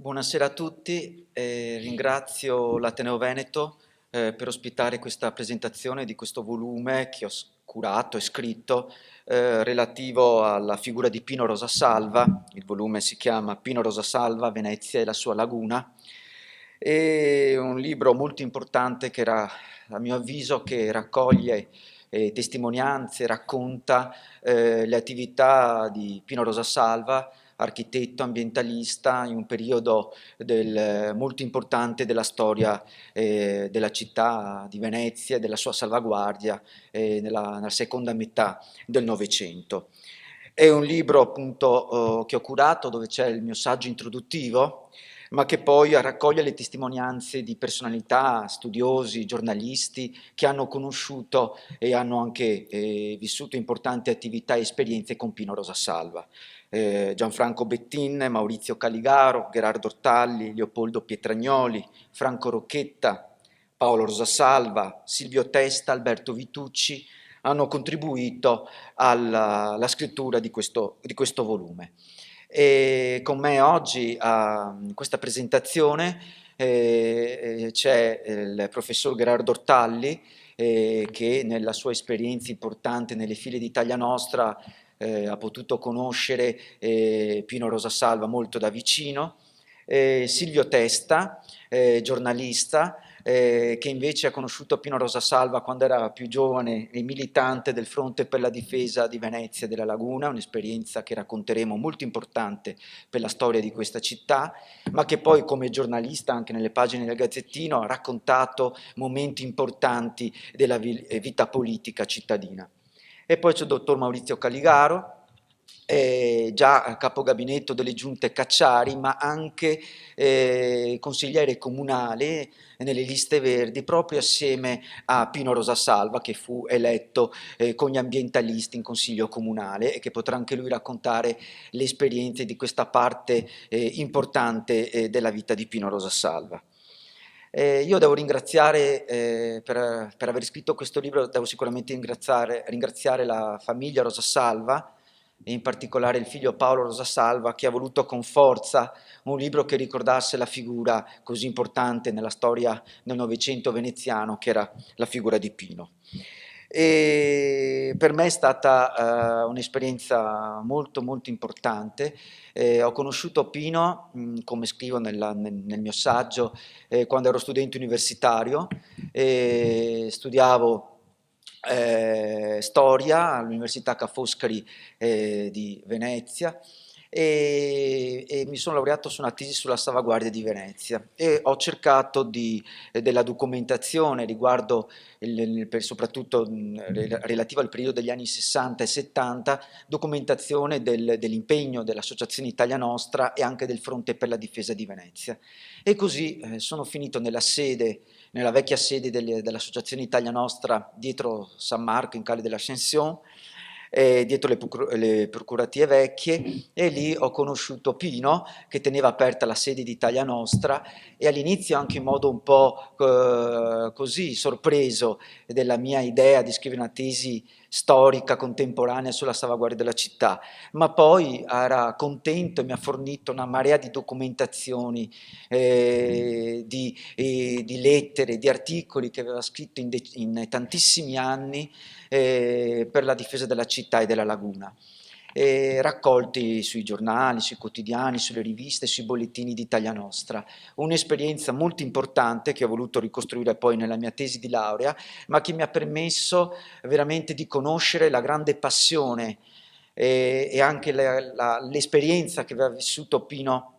Buonasera a tutti, ringrazio l'Ateneo Veneto per ospitare questa presentazione di questo volume che ho curato e scritto relativo alla figura di Pino Rosasalva. Il volume si chiama Pino Rosasalva, Venezia e la sua laguna. È un libro molto importante che era, a mio avviso, che raccoglie testimonianze, racconta le attività di Pino Rosasalva, architetto ambientalista in un periodo molto importante della storia della città di Venezia e della sua salvaguardia nella seconda metà del Novecento. È un libro appunto che ho curato dove c'è il mio saggio introduttivo, ma che poi raccoglie le testimonianze di personalità, studiosi, giornalisti che hanno conosciuto e hanno anche vissuto importanti attività e esperienze con Pino Rosasalva. Gianfranco Bettin, Maurizio Caligaro, Gherardo Ortalli, Leopoldo Pietragnoli, Franco Rocchetta, Paolo Rosasalva, Silvio Testa, Alberto Vitucci hanno contribuito alla scrittura di questo volume. E con me oggi a questa presentazione c'è il professor Gherardo Ortalli che nella sua esperienza importante nelle file d'Italia Nostra ha potuto conoscere Pino Rosasalva molto da vicino, Silvio Testa, giornalista, che invece ha conosciuto Pino Rosasalva quando era più giovane e militante del Fronte per la difesa di Venezia e della Laguna, un'esperienza che racconteremo molto importante per la storia di questa città, ma che poi come giornalista anche nelle pagine del Gazzettino ha raccontato momenti importanti della vita politica cittadina. E poi c'è il dottor Maurizio Caligaro, già capogabinetto delle giunte Cacciari, ma anche consigliere comunale nelle liste verdi, proprio assieme a Pino Rosasalva, che fu eletto con gli ambientalisti in consiglio comunale e che potrà anche lui raccontare le esperienze di questa parte importante della vita di Pino Rosasalva. Io devo ringraziare, per aver scritto questo libro, devo sicuramente ringraziare la famiglia Rosasalva, e in particolare il figlio Paolo Rosasalva, che ha voluto con forza un libro che ricordasse la figura così importante nella storia del Novecento veneziano, che era la figura di Pino. E per me è stata un'esperienza molto molto importante. Ho conosciuto Pino, come scrivo nel mio saggio, quando ero studente universitario, studiavo storia all'Università Ca' Foscari di Venezia e mi sono laureato su una tesi sulla salvaguardia di Venezia e ho cercato della documentazione riguardo soprattutto relativa al periodo degli anni 60 e 70, documentazione dell'impegno dell'Associazione Italia Nostra e anche del Fronte per la difesa di Venezia. E così sono finito nella vecchia sede dell'Associazione Italia Nostra dietro San Marco in Calle dell'Ascension, dietro le procuratie vecchie, e lì ho conosciuto Pino che teneva aperta la sede di Italia Nostra e all'inizio anche in modo un po' così sorpreso della mia idea di scrivere una tesi storica contemporanea sulla salvaguardia della città, ma poi era contento e mi ha fornito una marea di documentazioni, di lettere, di articoli che aveva scritto in tantissimi anni per la difesa della città e della laguna, raccolti sui giornali, sui quotidiani, sulle riviste, sui bollettini di Italia Nostra. Un'esperienza molto importante che ho voluto ricostruire poi nella mia tesi di laurea, ma che mi ha permesso veramente di conoscere la grande passione e anche l'esperienza che aveva vissuto Pino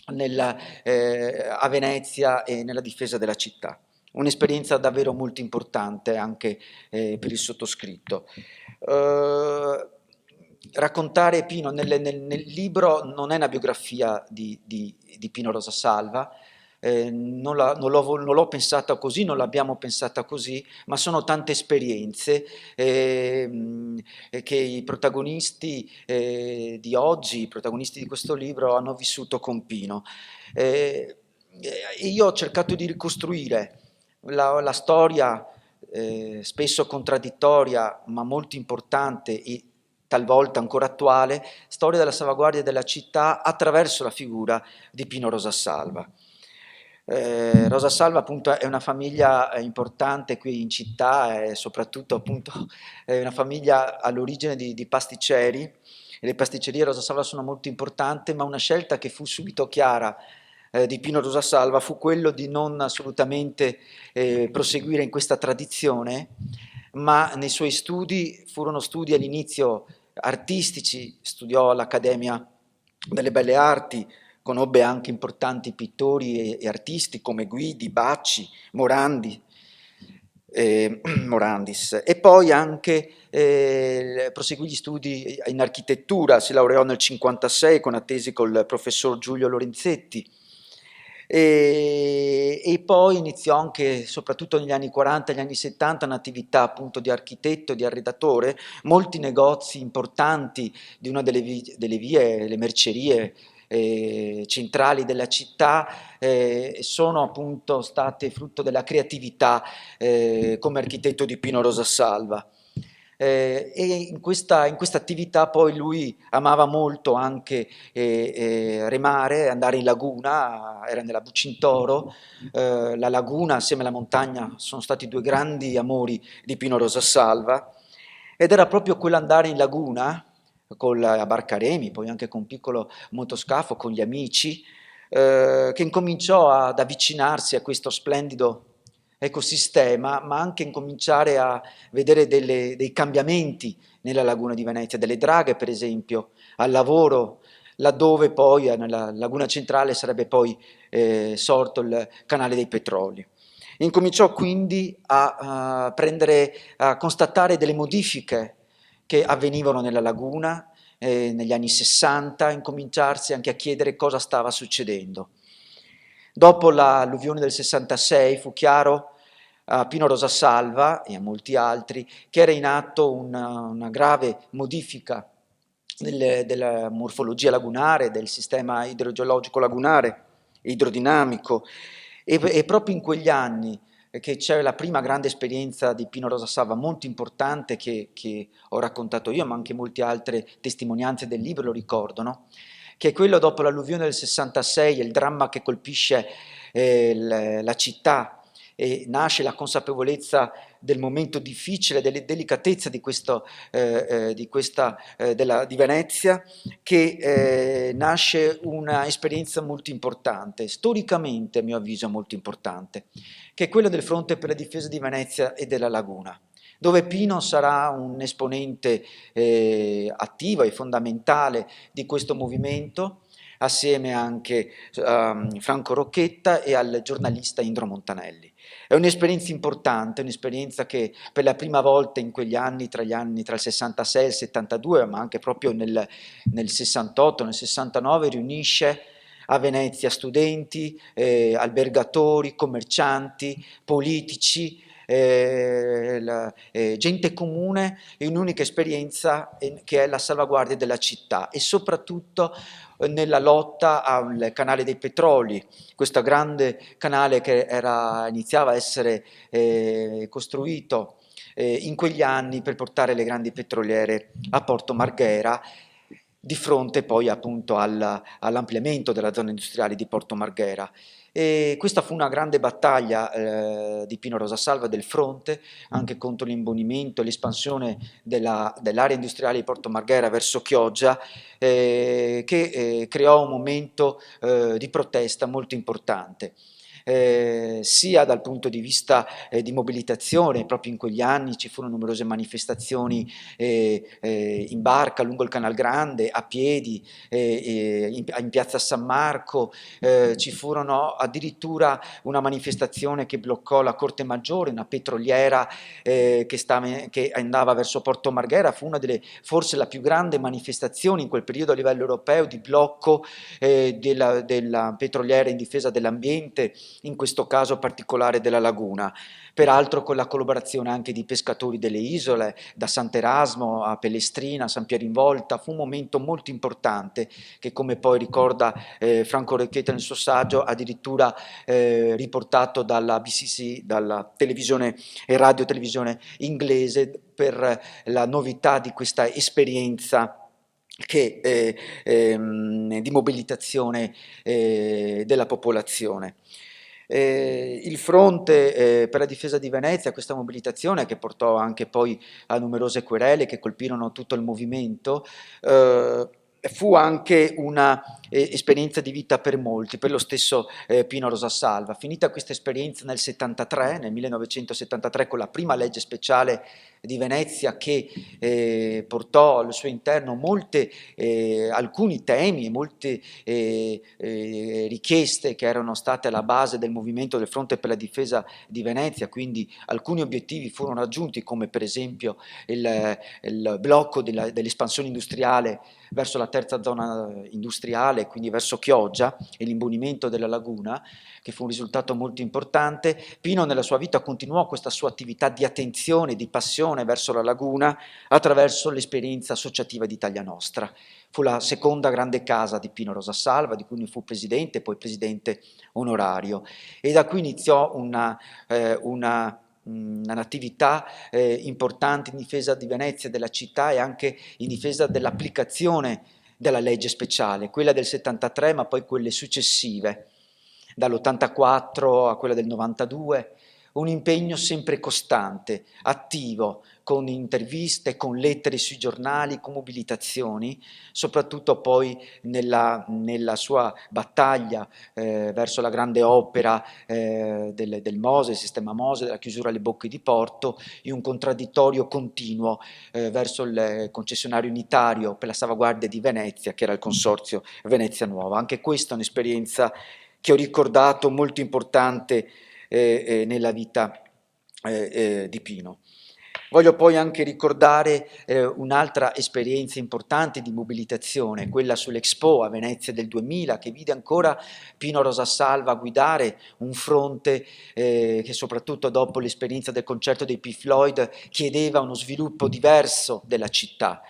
a Venezia e nella difesa della città. Un'esperienza davvero molto importante anche per il sottoscritto. Raccontare Pino nel libro non è una biografia di Pino Rosasalva, non l'ho pensata così, non l'abbiamo pensata così, ma sono tante esperienze che i protagonisti di oggi, i protagonisti di questo libro hanno vissuto con Pino. Io ho cercato di ricostruire la storia spesso contraddittoria ma molto importante talvolta ancora attuale, storia della salvaguardia della città attraverso la figura di Pino Rosasalva. Rosasalva appunto è una famiglia importante qui in città e soprattutto appunto è una famiglia all'origine di pasticceri, e le pasticcerie Rosasalva sono molto importanti, ma una scelta che fu subito chiara di Pino Rosasalva fu quello di non assolutamente proseguire in questa tradizione, ma nei suoi studi furono studi all'inizio artistici, studiò all'Accademia delle Belle Arti, conobbe anche importanti pittori e artisti come Guidi, Bacci, Morandis, e poi anche proseguì gli studi in architettura, si laureò nel 1956 con una tesi col professor Giulio Lorenzetti, e poi iniziò anche, soprattutto negli anni 40 e negli anni 70, un'attività appunto di architetto, di arredatore. Molti negozi importanti di una delle vie, le mercerie centrali della città sono appunto state frutto della creatività come architetto di Pino Rosasalva. E in questa attività poi lui amava molto anche remare, andare in laguna, era nella Bucintoro, la laguna assieme alla montagna sono stati due grandi amori di Pino Rosasalva, ed era proprio quell'andare in laguna con la barca remi, poi anche con un piccolo motoscafo, con gli amici, che incominciò ad avvicinarsi a questo splendido ecosistema, ma anche incominciare a vedere dei cambiamenti nella laguna di Venezia, delle draghe per esempio, al lavoro, laddove poi nella laguna centrale sarebbe poi sorto il canale dei Petroli. Incominciò quindi a constatare delle modifiche che avvenivano nella laguna negli anni 60, incominciarsi anche a chiedere cosa stava succedendo. Dopo l'alluvione del 66 fu chiaro a Pino Rosasalva e a molti altri che era in atto una grave modifica della morfologia lagunare, del sistema idrogeologico lagunare, idrodinamico, e proprio in quegli anni che c'è la prima grande esperienza di Pino Rosasalva molto importante che ho raccontato io, ma anche molte altre testimonianze del libro lo ricordano, che è quello dopo l'alluvione del 66, il dramma che colpisce la città, e nasce la consapevolezza del momento difficile, delle delicatezze di Venezia, che nasce una esperienza molto importante, storicamente a mio avviso molto importante, che è quella del Fronte per la difesa di Venezia e della laguna, dove Pino sarà un esponente attivo e fondamentale di questo movimento, assieme anche a Franco Rocchetta e al giornalista Indro Montanelli. È un'esperienza importante, un'esperienza che per la prima volta in quegli anni, tra il 66 e il 72, ma anche proprio nel 68, nel 69, riunisce a Venezia studenti, albergatori, commercianti, politici, gente comune, in un'unica esperienza che è la salvaguardia della città e soprattutto nella lotta al canale dei Petroli, questo grande canale che iniziava a essere costruito in quegli anni per portare le grandi petroliere a Porto Marghera, di fronte poi appunto all'ampliamento della zona industriale di Porto Marghera. E questa fu una grande battaglia di Pino Rosasalva del fronte, anche contro l'imbonimento e l'espansione dell'area industriale di Porto Marghera verso Chioggia, che creò un momento di protesta molto importante. Sia dal punto di vista di mobilitazione, proprio in quegli anni ci furono numerose manifestazioni in barca lungo il Canal Grande, a piedi, in piazza San Marco, ci furono addirittura una manifestazione che bloccò la Corte Maggiore, una petroliera che andava verso Porto Marghera, fu una forse la più grande manifestazione in quel periodo a livello europeo di blocco della petroliera in difesa dell'ambiente in questo caso particolare della laguna. Peraltro con la collaborazione anche di pescatori delle isole, da Sant'Erasmo a Pellestrina, a San Piero in Volta, fu un momento molto importante che, come poi ricorda Franco Recchetta nel suo saggio, addirittura riportato dalla BCC, dalla televisione e radiotelevisione inglese, per la novità di questa esperienza di mobilitazione della popolazione. Il fronte per la difesa di Venezia, questa mobilitazione che portò anche poi a numerose querele che colpirono tutto il movimento, fu anche una esperienza di vita per molti, per lo stesso Pino Rosasalva. Finita questa esperienza nel 73, nel 1973, con la prima legge speciale di Venezia che portò al suo interno alcuni temi e molte richieste che erano state alla base del movimento del Fronte per la difesa di Venezia, quindi alcuni obiettivi furono raggiunti, come per esempio il blocco dell'espansione industriale verso la terza zona industriale, quindi verso Chioggia, e l'imbonimento della laguna, che fu un risultato molto importante. Pino nella sua vita continuò questa sua attività di attenzione, di passione verso la laguna attraverso l'esperienza associativa di Italia Nostra. Fu la seconda grande casa di Pino Rosasalva, di cui ne fu presidente e poi presidente onorario, e da qui iniziò un'attività importante in difesa di Venezia, della città, e anche in difesa dell'applicazione della legge speciale, quella del 73 ma poi quelle successive, dall'84 a quella del 92, un impegno sempre costante, attivo, con interviste, con lettere sui giornali, con mobilitazioni, soprattutto poi nella sua battaglia verso la grande opera del Mose, il sistema Mose, della chiusura alle bocche di porto, in un contraddittorio continuo verso il concessionario unitario per la salvaguardia di Venezia, che era il consorzio Venezia Nuova. Anche questa è un'esperienza che ho ricordato molto importante nella vita di Pino. Voglio poi anche ricordare un'altra esperienza importante di mobilitazione, quella sull'Expo a Venezia del 2000, che vide ancora Pino Rosasalva guidare un fronte che, soprattutto dopo l'esperienza del concerto dei Pink Floyd, chiedeva uno sviluppo diverso della città.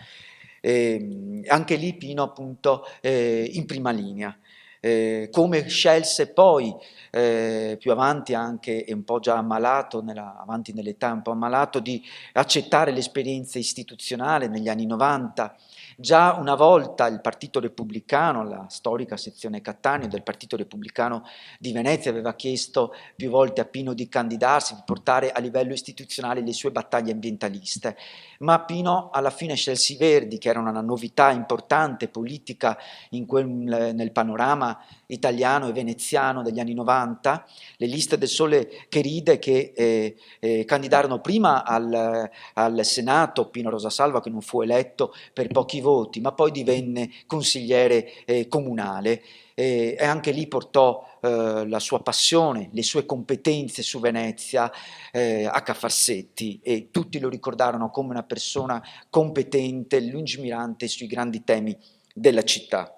Anche lì Pino appunto in prima linea. Come scelse poi più avanti, anche un po' già ammalato, avanti nell'età, un po' ammalato, di accettare l'esperienza istituzionale negli anni 90. Già una volta il Partito Repubblicano, la storica sezione Cattaneo del Partito Repubblicano di Venezia, aveva chiesto più volte a Pino di candidarsi, di portare a livello istituzionale le sue battaglie ambientaliste, ma Pino alla fine scelse i Verdi, che erano una novità importante politica nel panorama italiano e veneziano degli anni 90, le liste del Sole che ride, che candidarono prima al Senato Pino Rosasalva, che non fu eletto per pochi voti, ma poi divenne consigliere comunale, e anche lì portò la sua passione, le sue competenze su Venezia a Cafarsetti, e tutti lo ricordarono come una persona competente, lungimirante sui grandi temi della città.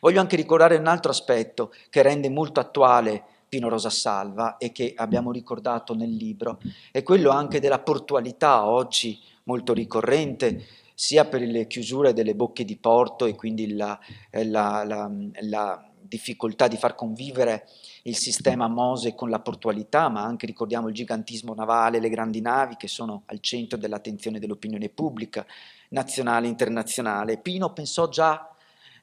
Voglio anche ricordare un altro aspetto che rende molto attuale Pino Rosasalva e che abbiamo ricordato nel libro, è quello anche della portualità, oggi molto ricorrente, sia per le chiusure delle bocche di porto e quindi la difficoltà di far convivere il sistema Mose con la portualità, ma anche ricordiamo il gigantismo navale, le grandi navi che sono al centro dell'attenzione dell'opinione pubblica nazionale e internazionale. Pino pensò già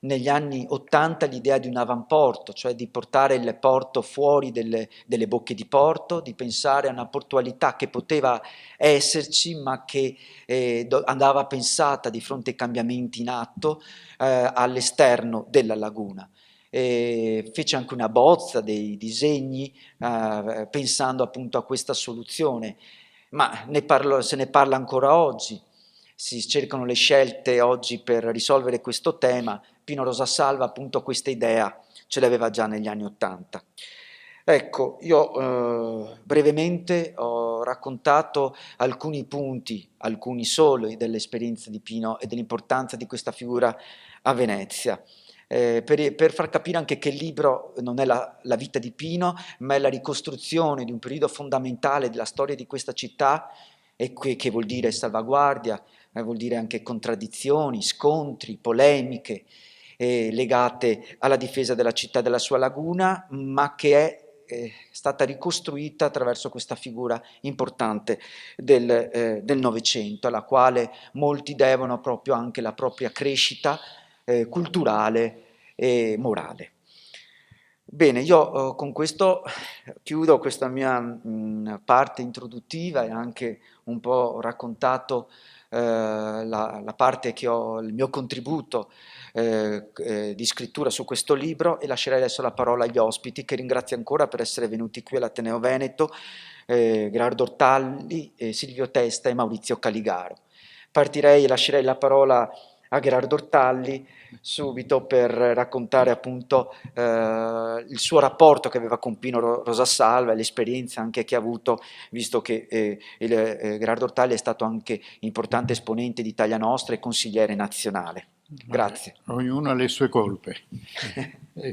negli anni 80 l'idea di un avamporto, cioè di portare il porto fuori delle bocche di porto, di pensare a una portualità che poteva esserci, ma che andava pensata di fronte ai cambiamenti in atto all'esterno della laguna. Fece anche una bozza dei disegni pensando appunto a questa soluzione, ma se ne parla ancora oggi. Si cercano le scelte oggi per risolvere questo tema. Pino Rosasalva appunto questa idea ce l'aveva già negli anni '80. Ecco, io brevemente ho raccontato alcuni punti, alcuni soli, dell'esperienza di Pino e dell'importanza di questa figura a Venezia. per far capire anche che il libro non è la vita di Pino, ma è la ricostruzione di un periodo fondamentale della storia di questa città, e che vuol dire salvaguardia, vuol dire anche contraddizioni, scontri, polemiche legate alla difesa della città e della sua laguna, ma che è stata ricostruita attraverso questa figura importante del Novecento, alla quale molti devono proprio anche la propria crescita culturale e morale. Bene, io con questo chiudo questa mia parte introduttiva, e anche un po' raccontato la parte che ho, il mio contributo di scrittura su questo libro, e lascerei adesso la parola agli ospiti, che ringrazio ancora per essere venuti qui all'Ateneo Veneto, Gerardo Ortalli, Silvio Testa e Maurizio Caligaro. Partirei e lascerei la parola a Gerardo Ortalli subito per raccontare appunto il suo rapporto che aveva con Pino Rosasalva e l'esperienza anche che ha avuto, visto che Gerardo Ortalli è stato anche importante esponente di Italia Nostra e consigliere nazionale. Grazie. Ognuno ha le sue colpe.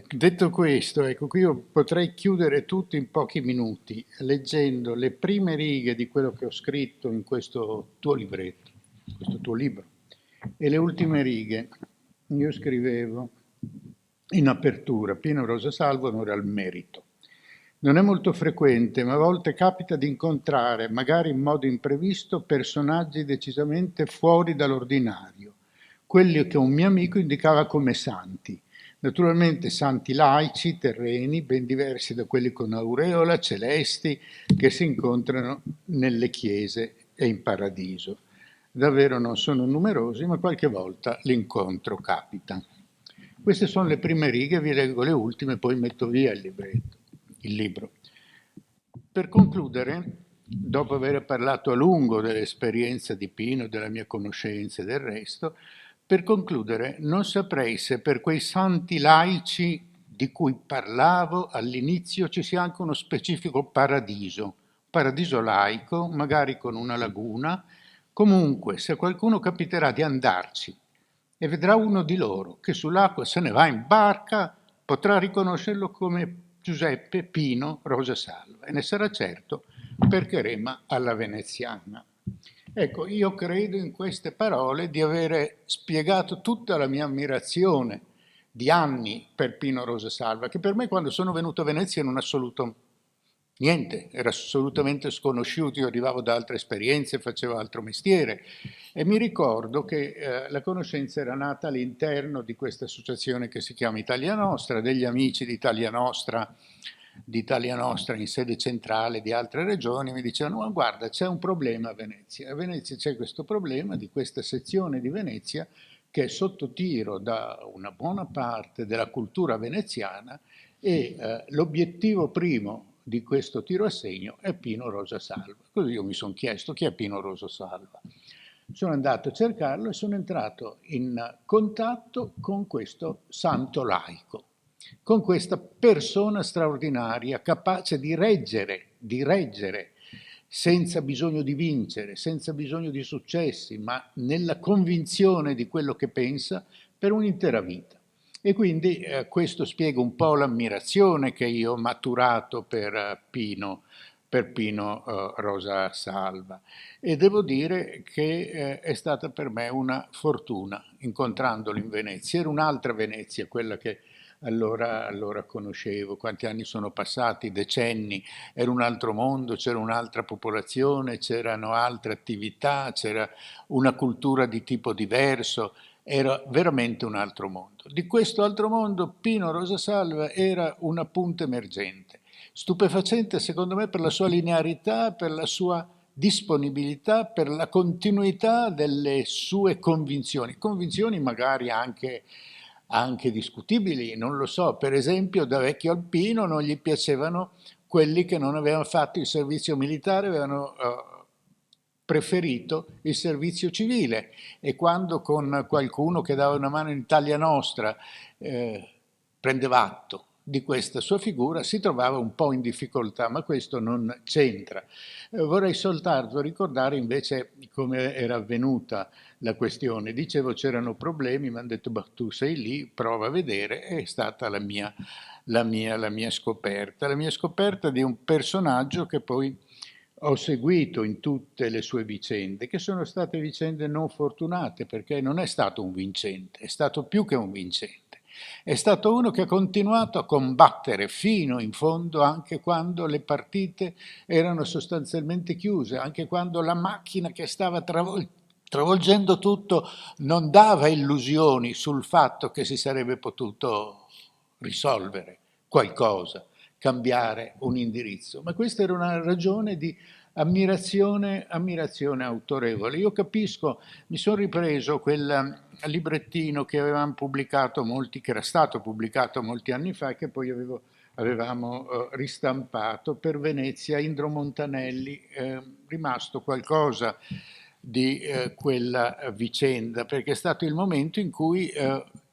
Detto questo, ecco, qui io potrei chiudere tutto in pochi minuti leggendo le prime righe di quello che ho scritto in questo tuo libretto, questo tuo libro, e le ultime righe. Io scrivevo in apertura: Pino Rosasalva, onore al merito. Non è molto frequente, ma a volte capita di incontrare, magari in modo imprevisto, personaggi decisamente fuori dall'ordinario, quelli che un mio amico indicava come santi. Naturalmente santi laici, terreni, ben diversi da quelli con aureola, celesti, che si incontrano nelle chiese e in paradiso. Davvero non sono numerosi, ma qualche volta l'incontro capita. Queste sono le prime righe, vi leggo le ultime, poi metto via il libro. Per concludere, dopo aver parlato a lungo dell'esperienza di Pino, della mia conoscenza e del resto, per concludere, non saprei se per quei santi laici di cui parlavo all'inizio ci sia anche uno specifico paradiso laico, magari con una laguna. Comunque, se a qualcuno capiterà di andarci e vedrà uno di loro che sull'acqua se ne va in barca, potrà riconoscerlo come Giuseppe Pino Rosasalva, e ne sarà certo perché rema alla veneziana. Ecco, io credo in queste parole di avere spiegato tutta la mia ammirazione di anni per Pino Rosasalva, che per me, quando sono venuto a Venezia, in assoluto niente, era assolutamente sconosciuto. Io arrivavo da altre esperienze, facevo altro mestiere, e mi ricordo che la conoscenza era nata all'interno di questa associazione che si chiama Italia Nostra, degli amici di Italia Nostra in sede centrale di altre regioni. Mi dicevano: ma guarda, c'è un problema a Venezia. A Venezia c'è questo problema di questa sezione di Venezia che è sotto tiro da una buona parte della cultura veneziana, e l'obiettivo primo di questo tiro a segno è Pino Rosasalva. Così io mi sono chiesto: chi è Pino Rosasalva? Sono andato a cercarlo e sono entrato in contatto con questo santo laico, con questa persona straordinaria, capace di reggere senza bisogno di vincere, senza bisogno di successi, ma nella convinzione di quello che pensa, per un'intera vita. E quindi questo spiega un po' l'ammirazione che io ho maturato per Pino Rosasalva, e devo dire che è stata per me una fortuna incontrandolo in Venezia. Era un'altra Venezia quella che allora conoscevo. Quanti anni sono passati, decenni, era un altro mondo, c'era un'altra popolazione, c'erano altre attività, c'era una cultura di tipo diverso, era veramente un altro mondo. Di questo altro mondo Pino Rosasalva era una punta emergente, stupefacente secondo me per la sua linearità, per la sua disponibilità, per la continuità delle sue convinzioni magari anche discutibili, non lo so. Per esempio, da vecchio alpino non gli piacevano quelli che non avevano fatto il servizio militare, avevano preferito il servizio civile, e quando con qualcuno che dava una mano in Italia Nostra prendeva atto di questa sua figura si trovava un po' in difficoltà, ma questo non c'entra. Vorrei soltanto ricordare invece come era avvenuta la questione. Dicevo c'erano problemi, mi hanno detto tu sei lì, prova a vedere, è stata la mia scoperta. La mia scoperta di un personaggio che poi ho seguito in tutte le sue vicende, che sono state vicende non fortunate, perché non è stato un vincente, è stato più che un vincente. È stato uno che ha continuato a combattere fino in fondo anche quando le partite erano sostanzialmente chiuse, anche quando la macchina che stava travolgendo tutto non dava illusioni sul fatto che si sarebbe potuto risolvere qualcosa, cambiare un indirizzo. Ma questa era una ragione di ammirazione autorevole. Io capisco, mi sono ripreso quel librettino che avevamo pubblicato che era stato pubblicato molti anni fa e che poi avevamo ristampato per Venezia, Indro Montanelli, rimasto qualcosa di quella vicenda, perché è stato il momento in cui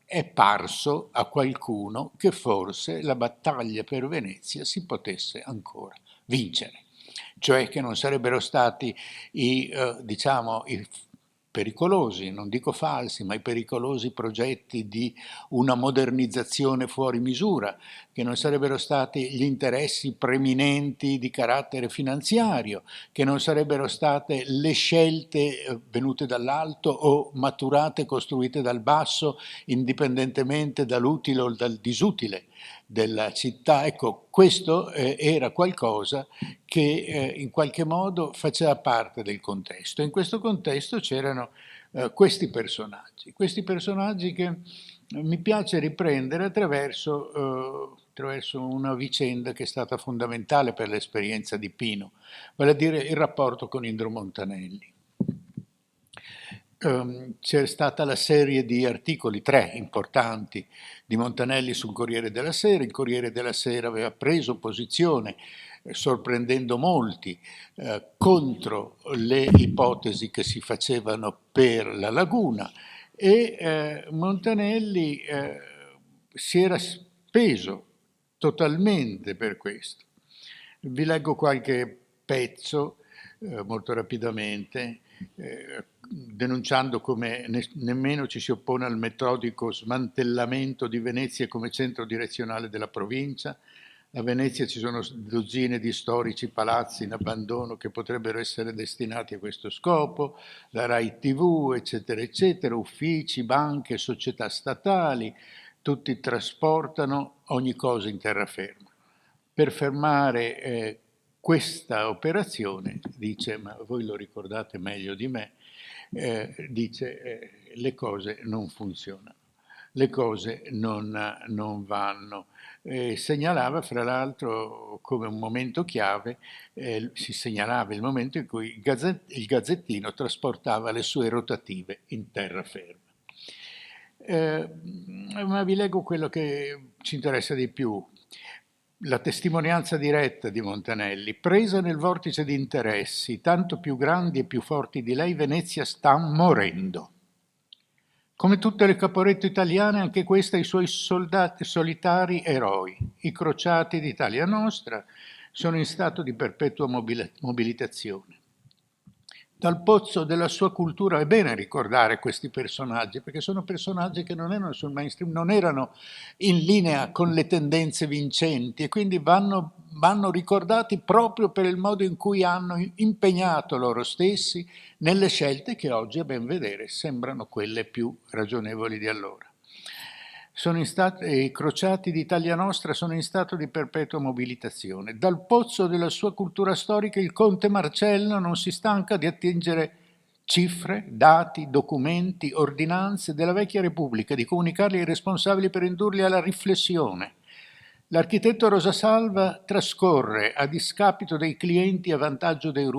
è parso a qualcuno che forse la battaglia per Venezia si potesse ancora vincere, cioè che non sarebbero stati diciamo, i pericolosi, non dico falsi, ma i pericolosi progetti di una modernizzazione fuori misura, che non sarebbero stati gli interessi preminenti di carattere finanziario, che non sarebbero state le scelte venute dall'alto o maturate, costruite dal basso, indipendentemente dall'utile o dal disutile della città. Ecco, questo era qualcosa che in qualche modo faceva parte del contesto. In questo contesto c'erano questi personaggi che mi piace riprendere attraverso una vicenda che è stata fondamentale per l'esperienza di Pino, vale a dire il rapporto con Indro Montanelli. C'è stata la serie di articoli, 3 importanti, di Montanelli sul Corriere della Sera. Il Corriere della Sera aveva preso posizione, sorprendendo molti, contro le ipotesi che si facevano per la laguna e Montanelli si era speso totalmente per questo. Vi leggo qualche pezzo molto rapidamente, denunciando come nemmeno ci si oppone al metodico smantellamento di Venezia come centro direzionale della provincia. A Venezia ci sono dozzine di storici palazzi in abbandono che potrebbero essere destinati a questo scopo, la Rai TV, eccetera, eccetera, uffici, banche, società statali, tutti trasportano ogni cosa in terraferma. Per fermare questa operazione, dice, ma voi lo ricordate meglio di me, dice le cose non funzionano, le cose non vanno. Segnalava fra l'altro come un momento chiave, si segnalava il momento in cui il Gazzettino trasportava le sue rotative in terraferma. Ma vi leggo quello che ci interessa di più. La testimonianza diretta di Montanelli: presa nel vortice di interessi tanto più grandi e più forti di lei, Venezia sta morendo. Come tutte le Caporetto italiane, anche questa ha i suoi soldati solitari eroi. I crociati d'Italia Nostra sono in stato di perpetua mobilitazione. Dal pozzo della sua cultura è bene ricordare questi personaggi, perché sono personaggi che non erano sul mainstream, non erano in linea con le tendenze vincenti e quindi vanno ricordati proprio per il modo in cui hanno impegnato loro stessi nelle scelte che oggi, a ben vedere, sembrano quelle più ragionevoli di allora. I crociati d'Italia Nostra sono in stato di perpetua mobilitazione. Dal pozzo della sua cultura storica il conte Marcello non si stanca di attingere cifre, dati, documenti, ordinanze della vecchia Repubblica, di comunicarli ai responsabili per indurli alla riflessione. L'architetto Rosasalva trascorre, a discapito dei clienti a vantaggio dei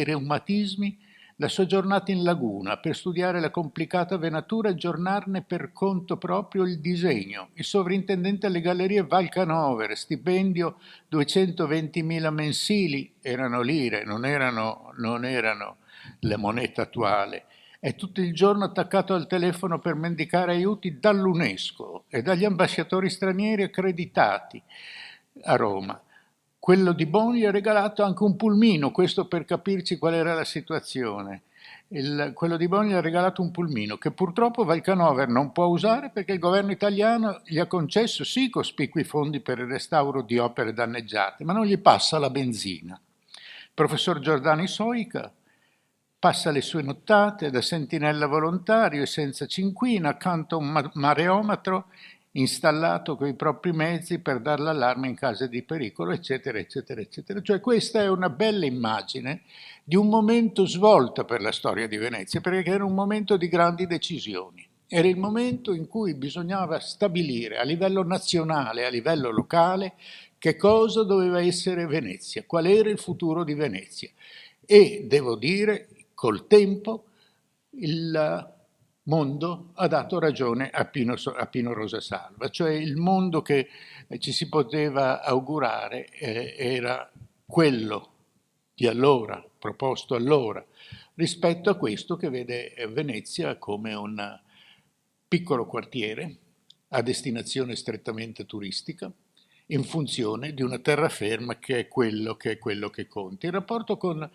reumatismi, la sua giornata in laguna per studiare la complicata venatura e aggiornarne per conto proprio il disegno. Il sovrintendente alle gallerie Valcanover, stipendio 220.000 mensili, erano lire, non erano la moneta attuale. è tutto il giorno attaccato al telefono per mendicare aiuti dall'UNESCO e dagli ambasciatori stranieri accreditati a Roma. Quello di Bonn gli ha regalato anche un pulmino, questo per capirci qual era la situazione. Quello di Bonn gli ha regalato un pulmino che purtroppo Valcanover non può usare perché il governo italiano gli ha concesso sì cospicui fondi per il restauro di opere danneggiate, ma non gli passa la benzina. Il professor Giordani Soica passa le sue nottate da sentinella volontario e senza cinquina accanto a un mareometro installato con i propri mezzi per dare l'allarme in caso di pericolo, eccetera, eccetera, eccetera. Cioè questa è una bella immagine di un momento svolto per la storia di Venezia, perché era un momento di grandi decisioni. Era il momento in cui bisognava stabilire a livello nazionale, a livello locale, che cosa doveva essere Venezia, qual era il futuro di Venezia. E devo dire, col tempo, il mondo ha dato ragione a Pino Rosasalva, cioè il mondo che ci si poteva augurare era quello di allora, proposto allora, rispetto a questo che vede Venezia come un piccolo quartiere a destinazione strettamente turistica, in funzione di una terraferma che è quello che conta. Il rapporto con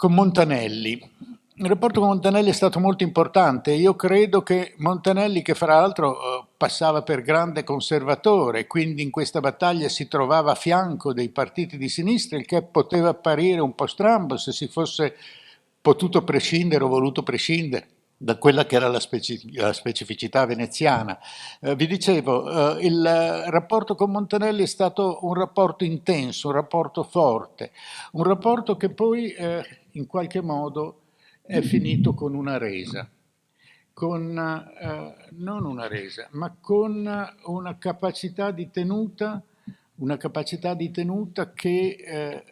Montanelli. Il rapporto con Montanelli è stato molto importante. Io credo che Montanelli, che fra l'altro passava per grande conservatore, quindi in questa battaglia si trovava a fianco dei partiti di sinistra, il che poteva apparire un po' strambo se si fosse potuto prescindere o voluto prescindere da quella che era la specificità veneziana. Vi dicevo, il rapporto con Montanelli è stato un rapporto intenso, un rapporto forte, un rapporto che poi in qualche modo è finito con una resa, con non una resa, ma con una capacità di tenuta che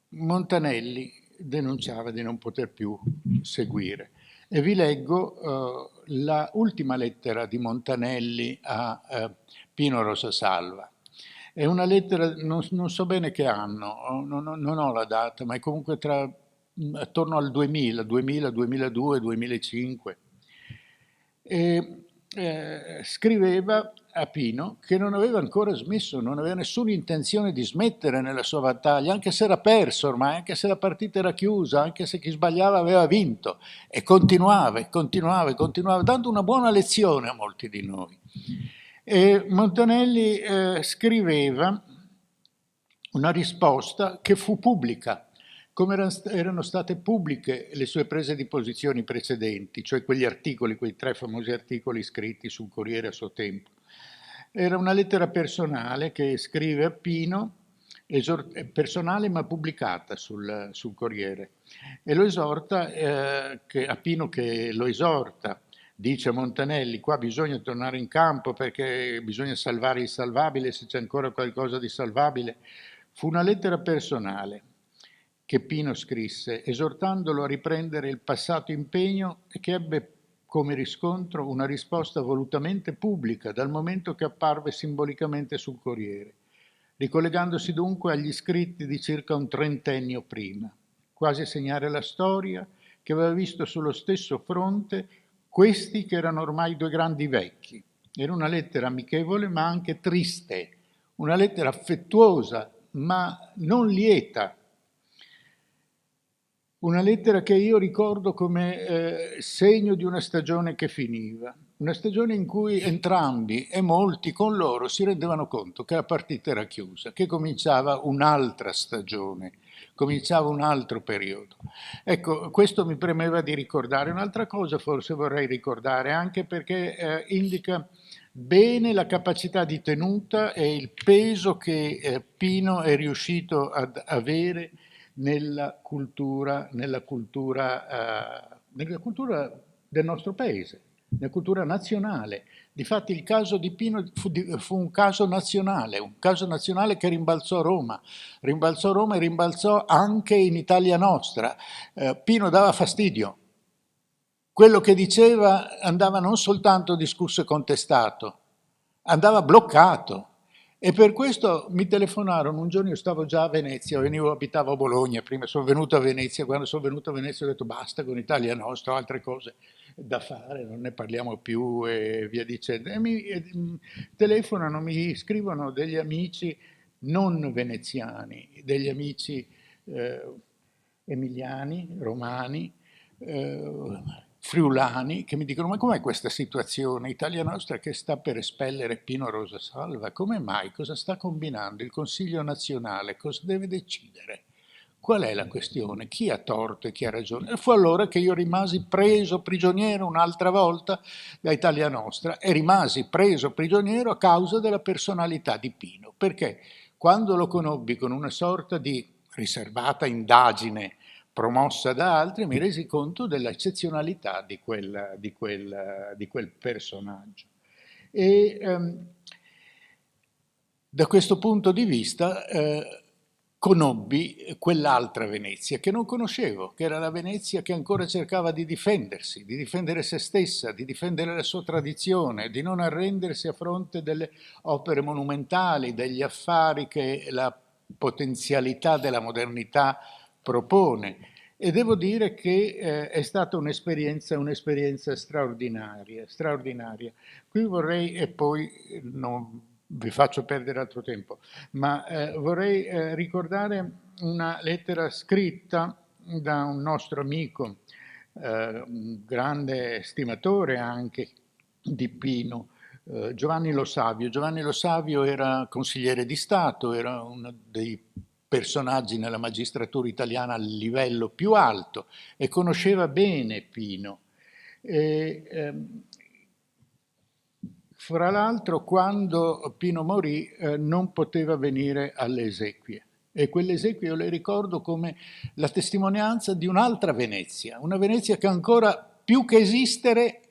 Montanelli denunciava di non poter più seguire. E vi leggo la ultima lettera di Montanelli a Pino Rosasalva. È una lettera, non so bene che anno, non ho la data, ma è comunque attorno al 2000, 2002, 2005. E scriveva a Pino che non aveva ancora smesso, non aveva nessuna intenzione di smettere nella sua battaglia, anche se era perso ormai, anche se la partita era chiusa, anche se chi sbagliava aveva vinto, e continuava, dando una buona lezione a molti di noi. E Montanelli scriveva una risposta che fu pubblica, come erano state pubbliche le sue prese di posizioni precedenti, cioè quegli articoli, quei 3 famosi articoli scritti sul Corriere a suo tempo. Era una lettera personale che scrive a Pino, personale ma pubblicata sul Corriere, e lo esorta, a Pino che lo esorta, dice a Montanelli: qua bisogna tornare in campo perché bisogna salvare il salvabile, se c'è ancora qualcosa di salvabile. Fu una lettera personale che Pino scrisse, esortandolo a riprendere il passato impegno e che ebbe come riscontro una risposta volutamente pubblica, dal momento che apparve simbolicamente sul Corriere, ricollegandosi dunque agli scritti di circa un trentennio prima, quasi a segnare la storia che aveva visto sullo stesso fronte questi che erano ormai 2 grandi vecchi. Era una lettera amichevole ma anche triste, una lettera affettuosa ma non lieta, una lettera che io ricordo come segno di una stagione che finiva, una stagione in cui entrambi e molti con loro si rendevano conto che la partita era chiusa, che cominciava un'altra stagione, cominciava un altro periodo. Ecco, questo mi premeva di ricordare. Un'altra cosa forse vorrei ricordare, anche perché indica bene la capacità di tenuta e il peso che Pino è riuscito ad avere nella cultura del nostro paese, nella cultura nazionale. Difatti il caso di Pino fu un caso nazionale che rimbalzò Roma e rimbalzò anche in Italia Nostra. Pino dava fastidio. Quello che diceva andava non soltanto discusso e contestato, andava bloccato. E per questo mi telefonarono, un giorno io stavo già a Venezia, abitavo a Bologna, prima sono venuto a Venezia, quando sono venuto a Venezia ho detto basta con Italia Nostra, ho altre cose da fare, non ne parliamo più e via dicendo. Telefonano, mi scrivono degli amici non veneziani, degli amici eh, emiliani, romani, eh, friulani, che mi dicono: ma com'è questa situazione? Italia Nostra che sta per espellere Pino Rosasalva, come mai? Cosa sta combinando? Il Consiglio nazionale cosa deve decidere? Qual è la questione? Chi ha torto e chi ha ragione? E fu allora che io rimasi preso prigioniero un'altra volta da Italia Nostra e rimasi preso prigioniero a causa della personalità di Pino, perché quando lo conobbi con una sorta di riservata indagine promossa da altri, mi resi conto dell'eccezionalità di quel personaggio. E da questo punto di vista conobbi quell'altra Venezia che non conoscevo, che era la Venezia che ancora cercava di difendersi, di difendere se stessa, di difendere la sua tradizione, di non arrendersi a fronte delle opere monumentali, degli affari che la potenzialità della modernità propone. E devo dire che è stata un'esperienza straordinaria, straordinaria. Qui vorrei, e poi non vi faccio perdere altro tempo, ma vorrei ricordare una lettera scritta da un nostro amico, un grande stimatore anche di Pino, Giovanni Lo Savio. Giovanni Lo Savio era consigliere di Stato, era uno dei personaggi nella magistratura italiana a livello più alto e conosceva bene Pino. E, fra l'altro, quando Pino morì, non poteva venire alle esequie. E quelle esequie io le ricordo come la testimonianza di un'altra Venezia, una Venezia che ancora più che esistere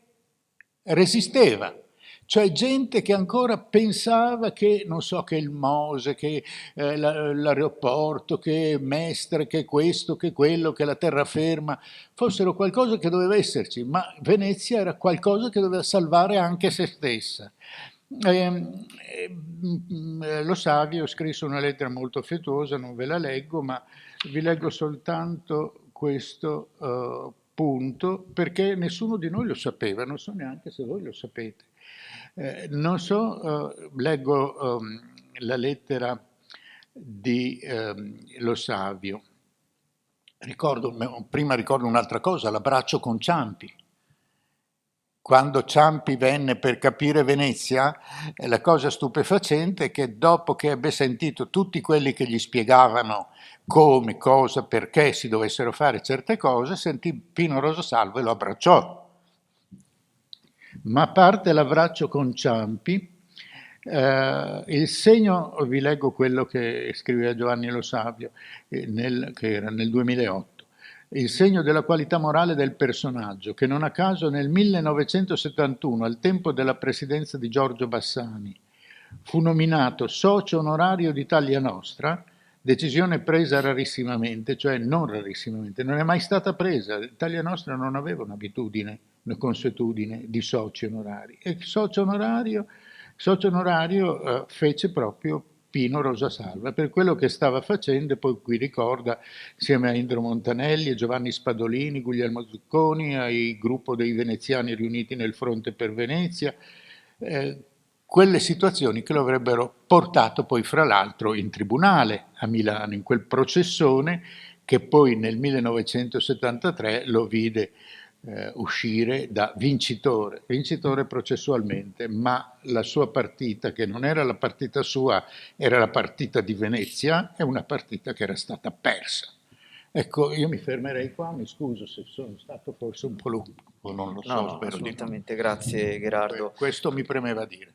resisteva. Cioè gente che ancora pensava che, non so, che il Mose, che l'aeroporto, che Mestre, che questo, che quello, che la terraferma, fossero qualcosa che doveva esserci, ma Venezia era qualcosa che doveva salvare anche se stessa. Lo Savio scrisse una lettera molto affettuosa, non ve la leggo, ma vi leggo soltanto questo punto, perché nessuno di noi lo sapeva, non so neanche se voi lo sapete. Non so, leggo la lettera di Lo Savio. Prima ricordo un'altra cosa, l'abbraccio con Ciampi. Quando Ciampi venne per capire Venezia, la cosa stupefacente è che dopo che ebbe sentito tutti quelli che gli spiegavano come, cosa, perché si dovessero fare certe cose, sentì Pino Rosasalvo e lo abbracciò. Ma a parte l'abbraccio con Ciampi, il segno, vi leggo quello che scriveva Giovanni Lo Savio, che era nel 2008. Il segno della qualità morale del personaggio, che non a caso nel 1971, al tempo della presidenza di Giorgio Bassani, fu nominato socio onorario di Italia Nostra, decisione presa rarissimamente, cioè non rarissimamente, non è mai stata presa. Italia Nostra non aveva un'abitudine, una consuetudine di soci onorari. E il socio onorario fece proprio Pino Rosasalva, per quello che stava facendo, e poi qui ricorda, insieme a Indro Montanelli, a Giovanni Spadolini, Guglielmo Zucconi, al gruppo dei veneziani riuniti nel fronte per Venezia, quelle situazioni che lo avrebbero portato poi fra l'altro in tribunale a Milano, in quel processone che poi nel 1973 lo vide uscire da vincitore processualmente, ma la sua partita, che non era la partita sua, era la partita di Venezia, è una partita che era stata persa. Ecco, io mi fermerei qua, mi scuso se sono stato forse un po' lungo, non lo so, No, spero di no. assolutamente, grazie Gerardo. Questo mi premeva dire.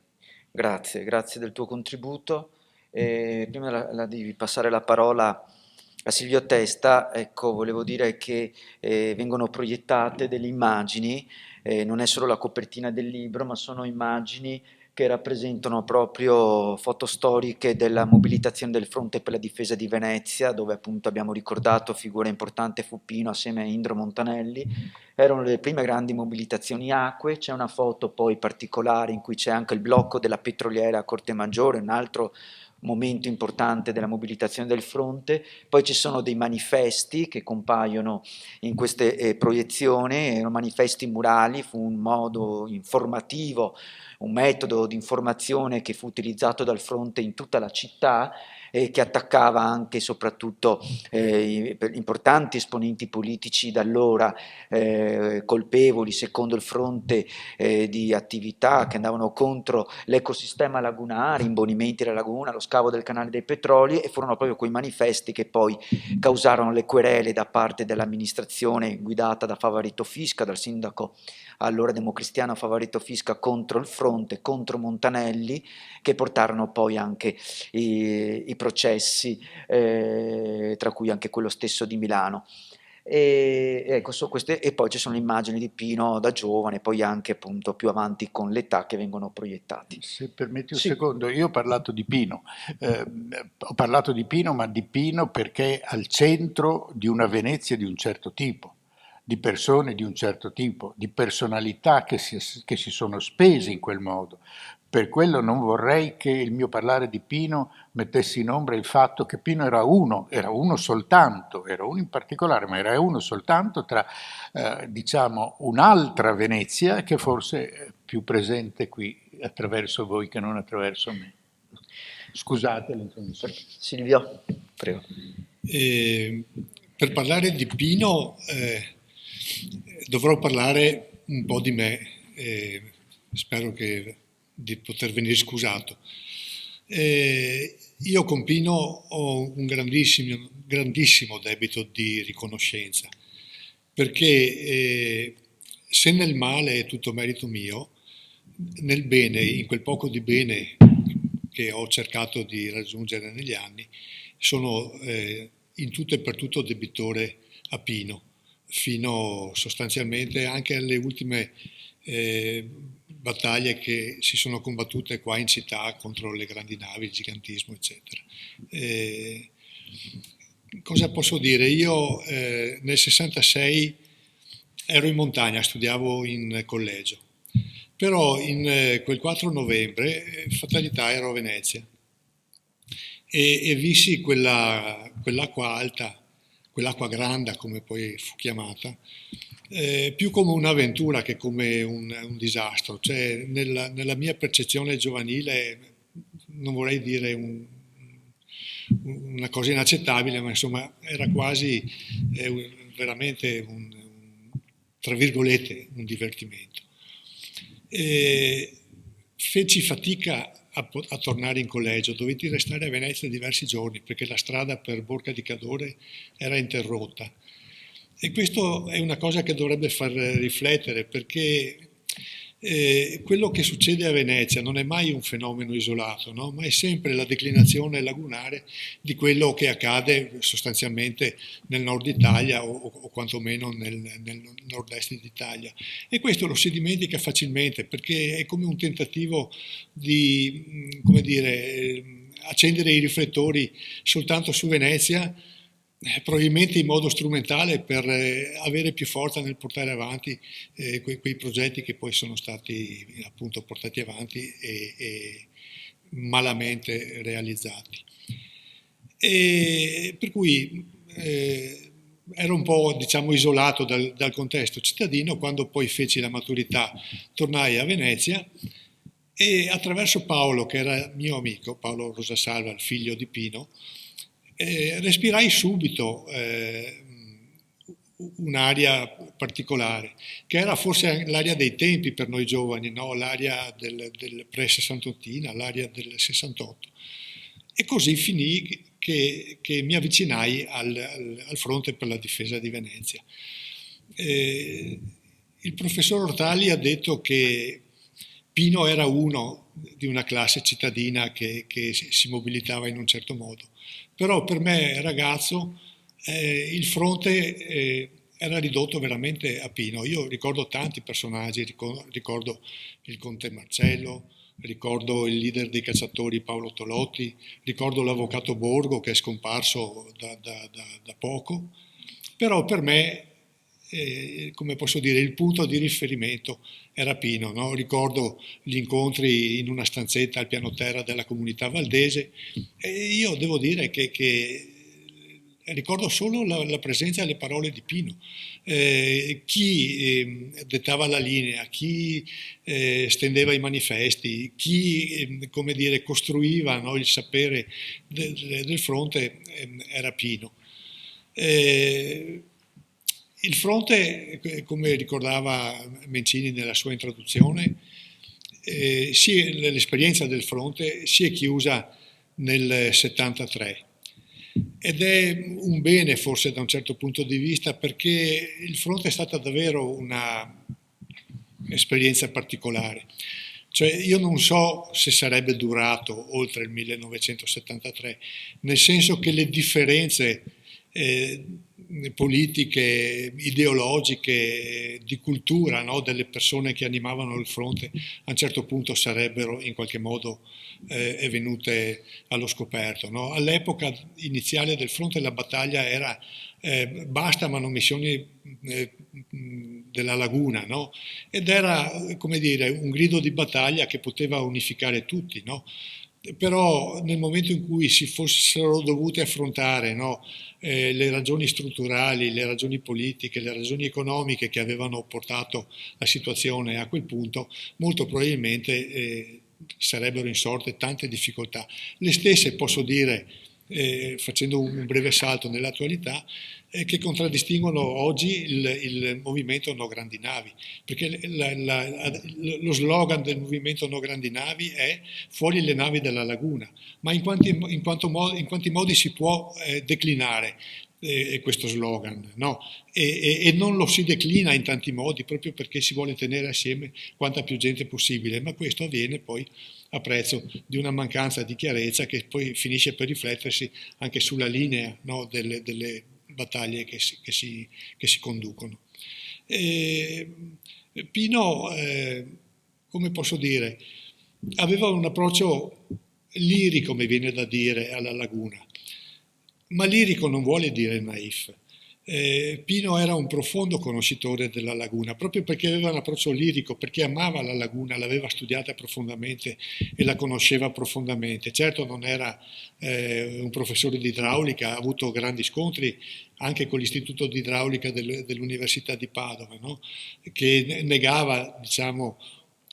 Grazie, grazie del tuo contributo. Prima di passare la parola a Silvio Testa, ecco, volevo dire che vengono proiettate delle immagini, non è solo la copertina del libro, ma sono immagini che rappresentano proprio foto storiche della mobilitazione del Fronte per la difesa di Venezia, dove appunto abbiamo ricordato figura importante fu Pino assieme a Indro Montanelli. Erano le prime grandi mobilitazioni acque. C'è una foto poi particolare in cui c'è anche il blocco della petroliera a Corte Maggiore, un altro momento importante della mobilitazione del fronte. Poi ci sono dei manifesti che compaiono in queste proiezioni, erano manifesti murali, fu un modo informativo, un metodo di informazione che fu utilizzato dal fronte in tutta la città e che attaccava anche e soprattutto importanti esponenti politici da allora colpevoli secondo il fronte di attività che andavano contro l'ecosistema lagunare, imbonimenti della laguna, lo scavo del canale dei petroli, e furono proprio quei manifesti che poi causarono le querele da parte dell'amministrazione guidata da Favarito Fisca, dal sindaco allora democristiano Favarito Fisca, contro il fronte, contro Montanelli, che portarono poi anche i processi, tra cui anche quello stesso di Milano. E, ecco, e poi ci sono le immagini di Pino da giovane, poi anche appunto più avanti con l'età che vengono proiettati. Se permetti un Sì. secondo, io ho parlato di Pino, ma di Pino perché è al centro di una Venezia di un certo tipo, di persone di un certo tipo, di personalità che si sono spese in quel modo. Per quello non vorrei che il mio parlare di Pino mettesse in ombra il fatto che Pino era uno soltanto, era uno in particolare, ma era uno soltanto tra, diciamo, un'altra Venezia che forse è più presente qui attraverso voi che non attraverso me. Scusate l'intromissione. Silvio, prego. Per parlare di Pino dovrò parlare un po' di me, spero di poter venire scusato. Io con Pino ho un grandissimo debito di riconoscenza, perché se nel male è tutto merito mio, nel bene, in quel poco di bene che ho cercato di raggiungere negli anni, sono in tutto e per tutto debitore a Pino, fino sostanzialmente anche alle ultime battaglie che si sono combattute qua in città contro le grandi navi, il gigantismo, eccetera. Cosa posso dire? Io nel 66 ero in montagna, studiavo in collegio, però in quel 4 novembre, fatalità, ero a Venezia e vissi quell'acqua alta, quell'acqua granda come poi fu chiamata, più come un'avventura che come un disastro. Cioè, nella mia percezione giovanile, non vorrei dire una cosa inaccettabile, ma insomma era quasi veramente tra virgolette, un divertimento. Feci fatica a tornare in collegio, dovetti restare a Venezia diversi giorni perché la strada per Borca di Cadore era interrotta. E questo è una cosa che dovrebbe far riflettere, perché quello che succede a Venezia non è mai un fenomeno isolato, no? Ma è sempre la declinazione lagunare di quello che accade sostanzialmente nel nord Italia o quantomeno nel nord-est d'Italia. E questo lo si dimentica facilmente perché è come un tentativo di, come dire, accendere i riflettori soltanto su Venezia, probabilmente in modo strumentale per avere più forza nel portare avanti quei progetti che poi sono stati appunto portati avanti e malamente realizzati. E per cui ero un po', diciamo, isolato dal contesto cittadino. Quando poi feci la maturità tornai a Venezia e attraverso Paolo, che era mio amico, Paolo Rosasalva, il figlio di Pino, respirai subito un'aria particolare, che era forse l'aria dei tempi per noi giovani, no? L'aria del pre-sessantottina, l'aria del 68. E così finì che mi avvicinai al fronte per la difesa di Venezia. Il professor Ortali ha detto che Pino era uno di una classe cittadina che si mobilitava in un certo modo. Però per me, ragazzo, il fronte era ridotto veramente a Pino. Io ricordo tanti personaggi, ricordo il conte Marcello, ricordo il leader dei cacciatori Paolo Tolotti, ricordo l'avvocato Borgo che è scomparso da poco, però per me, come posso dire, il punto di riferimento era Pino, no? Ricordo gli incontri in una stanzetta al piano terra della comunità valdese e io devo dire che ricordo solo la presenza e le parole di Pino. Chi dettava la linea, chi stendeva i manifesti, chi come dire, costruiva, no, il sapere del fronte era Pino. Il fronte, come ricordava Mencini nella sua introduzione, l'esperienza del fronte si è chiusa nel 73 ed è un bene forse da un certo punto di vista perché il fronte è stata davvero una esperienza particolare. Cioè io non so se sarebbe durato oltre il 1973, nel senso che le differenze politiche, ideologiche, di cultura, no, delle persone che animavano il fronte a un certo punto sarebbero in qualche modo venute allo scoperto. No? All'epoca iniziale del fronte la battaglia era basta manomissioni della laguna, no? Ed era, come dire, un grido di battaglia che poteva unificare tutti, no? Però nel momento in cui si fossero dovute affrontare, no, le ragioni strutturali, le ragioni politiche, le ragioni economiche che avevano portato la situazione a quel punto, molto probabilmente sarebbero insorte tante difficoltà. Le stesse, posso dire, facendo un breve salto nell'attualità, che contraddistinguono oggi il movimento No Grandi Navi, perché lo slogan del movimento No Grandi Navi è fuori le navi dalla laguna, ma in quanti modi si può declinare questo slogan, no? E non lo si declina in tanti modi proprio perché si vuole tenere assieme quanta più gente possibile, ma questo avviene poi a prezzo di una mancanza di chiarezza che poi finisce per riflettersi anche sulla linea, no, delle battaglie che si conducono. Pino, come posso dire, aveva un approccio lirico, mi viene da dire, alla laguna, ma lirico non vuole dire naif. Pino era un profondo conoscitore della laguna, proprio perché aveva un approccio lirico, perché amava la laguna, l'aveva studiata profondamente e la conosceva profondamente. Certo non era un professore di idraulica, ha avuto grandi scontri anche con l'Istituto di Idraulica dell'Università di Padova, no? Che negava, diciamo,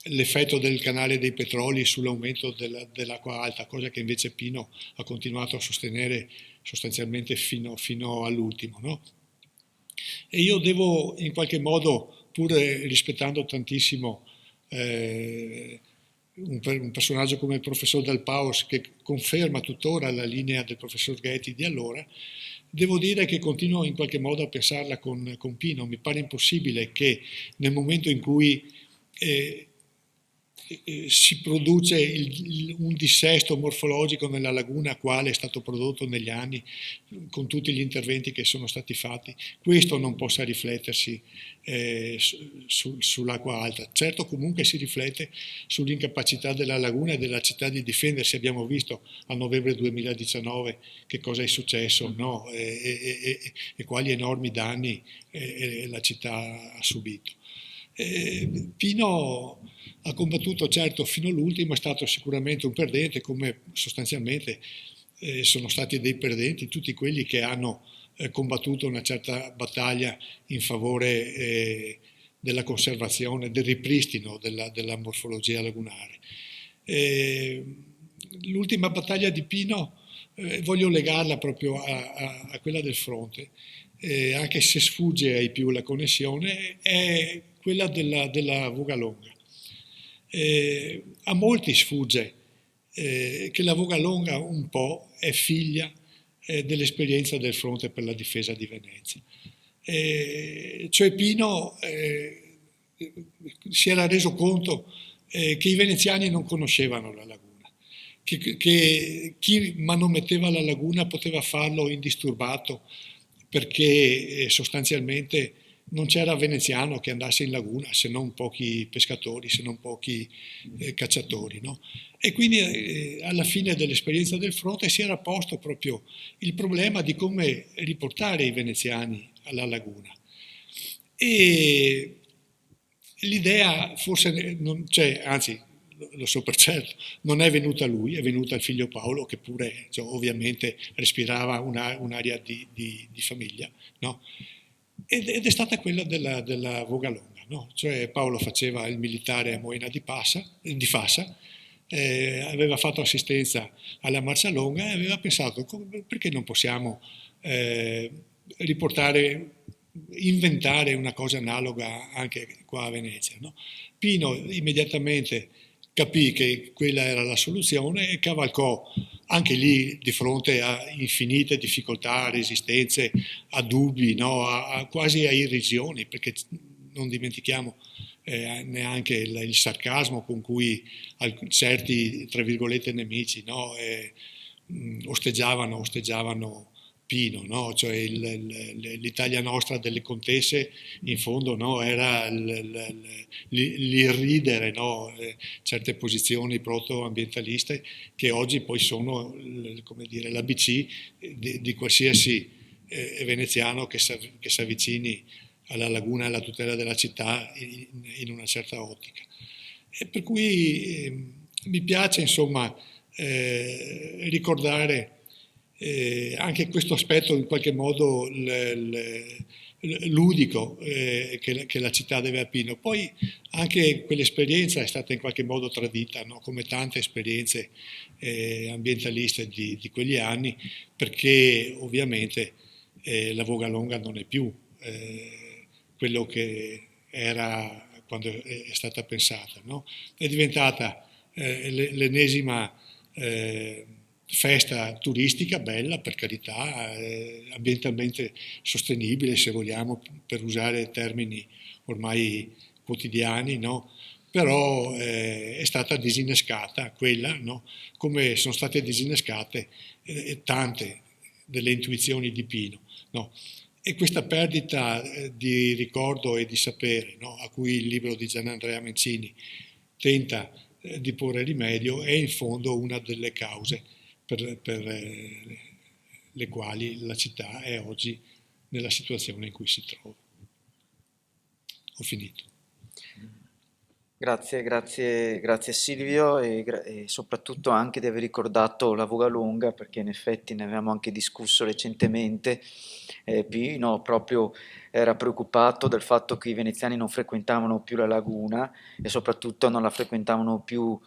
l'effetto del canale dei petroli sull'aumento dell'acqua alta, cosa che invece Pino ha continuato a sostenere sostanzialmente fino all'ultimo, no? E io devo in qualche modo, pur rispettando tantissimo un personaggio come il professor Del Paus che conferma tuttora la linea del professor Ghetti di allora, devo dire che continuo in qualche modo a pensarla con Pino. Mi pare impossibile che nel momento in cui si produce un dissesto morfologico nella laguna quale è stato prodotto negli anni con tutti gli interventi che sono stati fatti, questo non possa riflettersi sull'acqua alta. Certo comunque si riflette sull'incapacità della laguna e della città di difendersi. Abbiamo visto a novembre 2019 che cosa è successo, no? E quali enormi danni la città ha subito. Pino ha combattuto, certo, fino all'ultimo, è stato sicuramente un perdente, come sostanzialmente sono stati dei perdenti tutti quelli che hanno combattuto una certa battaglia in favore della conservazione, del ripristino della morfologia lagunare. L'ultima battaglia di Pino voglio legarla proprio a quella del fronte, anche se sfugge ai più la connessione, è quella della Vogalonga. A molti sfugge che la Vogalonga un po' è figlia dell'esperienza del fronte per la difesa di Venezia. Cioè Pino si era reso conto che i veneziani non conoscevano la laguna, che chi manometteva la laguna poteva farlo indisturbato perché sostanzialmente non c'era veneziano che andasse in laguna se non pochi pescatori, se non pochi cacciatori, no? E quindi alla fine dell'esperienza del fronte si era posto proprio il problema di come riportare i veneziani alla laguna. E l'idea forse non c'è, anzi lo so per certo, non è venuta a lui, è venuta al figlio Paolo che pure cioè, ovviamente respirava un'aria di famiglia, no? Ed è stata quella della voga longa, no? Cioè Paolo faceva il militare a Moena di Fassa, aveva fatto assistenza alla marcia longa e aveva pensato perché non possiamo riportare, inventare una cosa analoga anche qua a Venezia, no? Pino immediatamente capì che quella era la soluzione e cavalcò anche lì di fronte a infinite difficoltà, resistenze, a dubbi, no? Quasi a irrisioni, perché non dimentichiamo neanche il sarcasmo con cui certi, tra virgolette, nemici no? Osteggiavano Pino, no? Cioè l'Italia nostra delle contesse in fondo no? Era l'irridere no? Certe posizioni proto-ambientaliste che oggi poi sono come dire, l'ABC di qualsiasi veneziano che si avvicini alla laguna e alla tutela della città in una certa ottica. E per cui mi piace insomma ricordare anche questo aspetto in qualche modo ludico che la città deve a Pino. Poi anche quell'esperienza è stata in qualche modo tradita, no? Come tante esperienze ambientaliste di quegli anni, perché ovviamente la voga longa non è più quello che era quando è stata pensata, no? È diventata l'ennesima festa turistica bella, per carità, ambientalmente sostenibile, se vogliamo, per usare termini ormai quotidiani, no? Però è stata disinnescata quella, no? Come sono state disinnescate tante delle intuizioni di Pino, no? E questa perdita di ricordo e di sapere, no? A cui il libro di Gianandrea Mencini tenta di porre rimedio, è in fondo una delle cause per le quali la città è oggi nella situazione in cui si trova. Ho finito. Grazie Silvio e soprattutto anche di aver ricordato la voga lunga perché in effetti ne avevamo anche discusso recentemente. Pino proprio era preoccupato del fatto che i veneziani non frequentavano più la laguna e soprattutto non la frequentavano più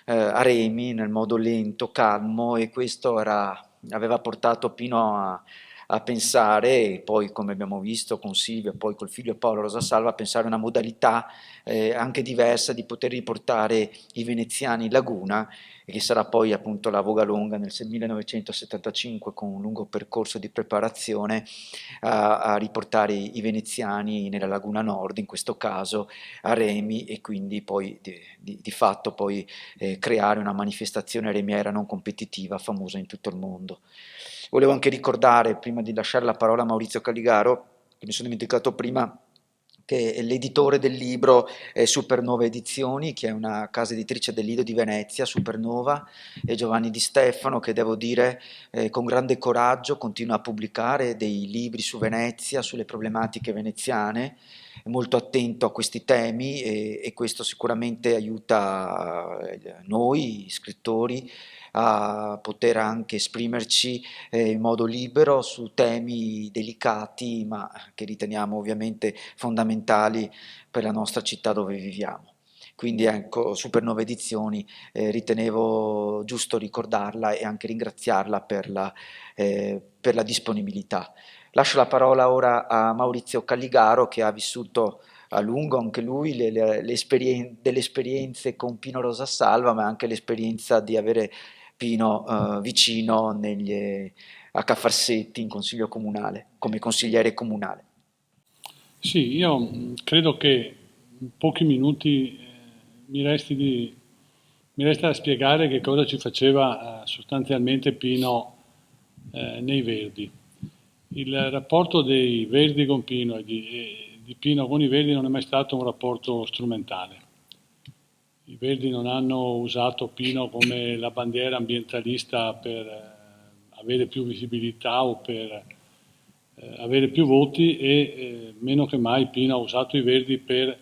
a remi nel modo lento, calmo e questo aveva portato Pino a pensare, e poi come abbiamo visto con Silvio e poi col figlio Paolo Rosasalva, a pensare a una modalità anche diversa di poter riportare i veneziani in laguna, e che sarà poi appunto la voga longa nel 1975 con un lungo percorso di preparazione a riportare i veneziani nella laguna nord, in questo caso a Remi, e quindi poi di fatto poi creare una manifestazione remiera non competitiva famosa in tutto il mondo. Volevo anche ricordare, prima di lasciare la parola a Maurizio Calligaro, che mi sono dimenticato prima, che è l'editore del libro Supernova Edizioni, che è una casa editrice del Lido di Venezia, Supernova, e Giovanni Di Stefano, che devo dire con grande coraggio continua a pubblicare dei libri su Venezia, sulle problematiche veneziane, è molto attento a questi temi e questo sicuramente aiuta noi scrittori a poter anche esprimerci in modo libero su temi delicati, ma che riteniamo ovviamente fondamentali per la nostra città dove viviamo. Quindi ecco, Supernova Edizioni, ritenevo giusto ricordarla e anche ringraziarla per la disponibilità. Lascio la parola ora a Maurizio Calligaro che ha vissuto a lungo anche lui delle esperienze con Pino Rosasalva, ma anche l'esperienza di avere Pino vicino a Caffarsetti in consiglio comunale, come consigliere comunale. Sì, io credo che in pochi minuti mi resta da spiegare che cosa ci faceva sostanzialmente Pino nei Verdi. Il rapporto dei Verdi con Pino e di Pino con i Verdi non è mai stato un rapporto strumentale. I Verdi non hanno usato Pino come la bandiera ambientalista per avere più visibilità o per avere più voti e meno che mai Pino ha usato i Verdi per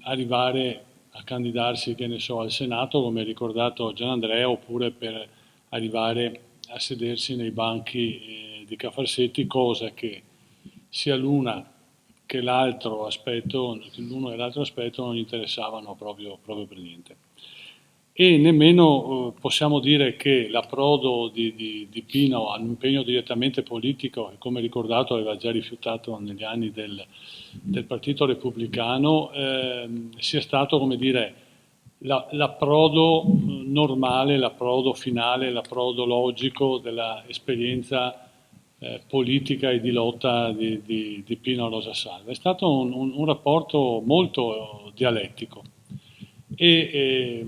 arrivare a candidarsi, che ne so, al Senato, come ha ricordato Gianandrea, oppure per arrivare a sedersi nei banchi di Cafarsetti, cosa che sia l'una che l'altro aspetto, l'uno e l'altro aspetto non gli interessavano proprio per niente. E nemmeno possiamo dire che l'approdo di Pino a un impegno direttamente politico, che come ricordato aveva già rifiutato negli anni del Partito Repubblicano, sia stato, come dire, l'approdo normale, l'approdo finale, l'approdo logico dell'esperienza politica e di lotta di Pino Rosa Salva. È stato un rapporto molto dialettico e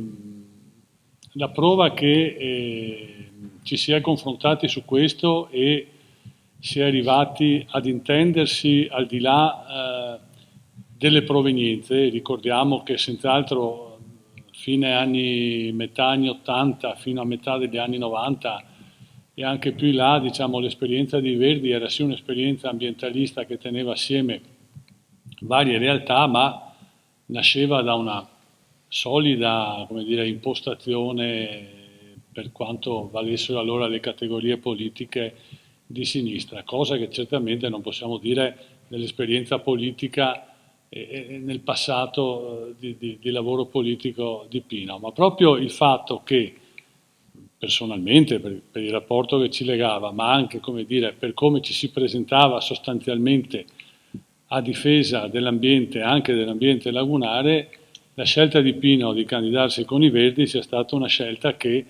la prova che ci si è confrontati su questo e si è arrivati ad intendersi al di là delle provenienze. Ricordiamo che senz'altro metà anni 80 fino a metà degli anni 90 e anche più in là, diciamo, l'esperienza di Verdi era sì un'esperienza ambientalista che teneva assieme varie realtà, ma nasceva da una solida, come dire, impostazione, per quanto valessero allora le categorie politiche di sinistra, cosa che certamente non possiamo dire dell'esperienza politica nel passato di lavoro politico di Pino, ma proprio il fatto che personalmente, per il rapporto che ci legava, ma anche, come dire, per come ci si presentava sostanzialmente a difesa dell'ambiente, anche dell'ambiente lagunare, la scelta di Pino di candidarsi con i Verdi sia stata una scelta che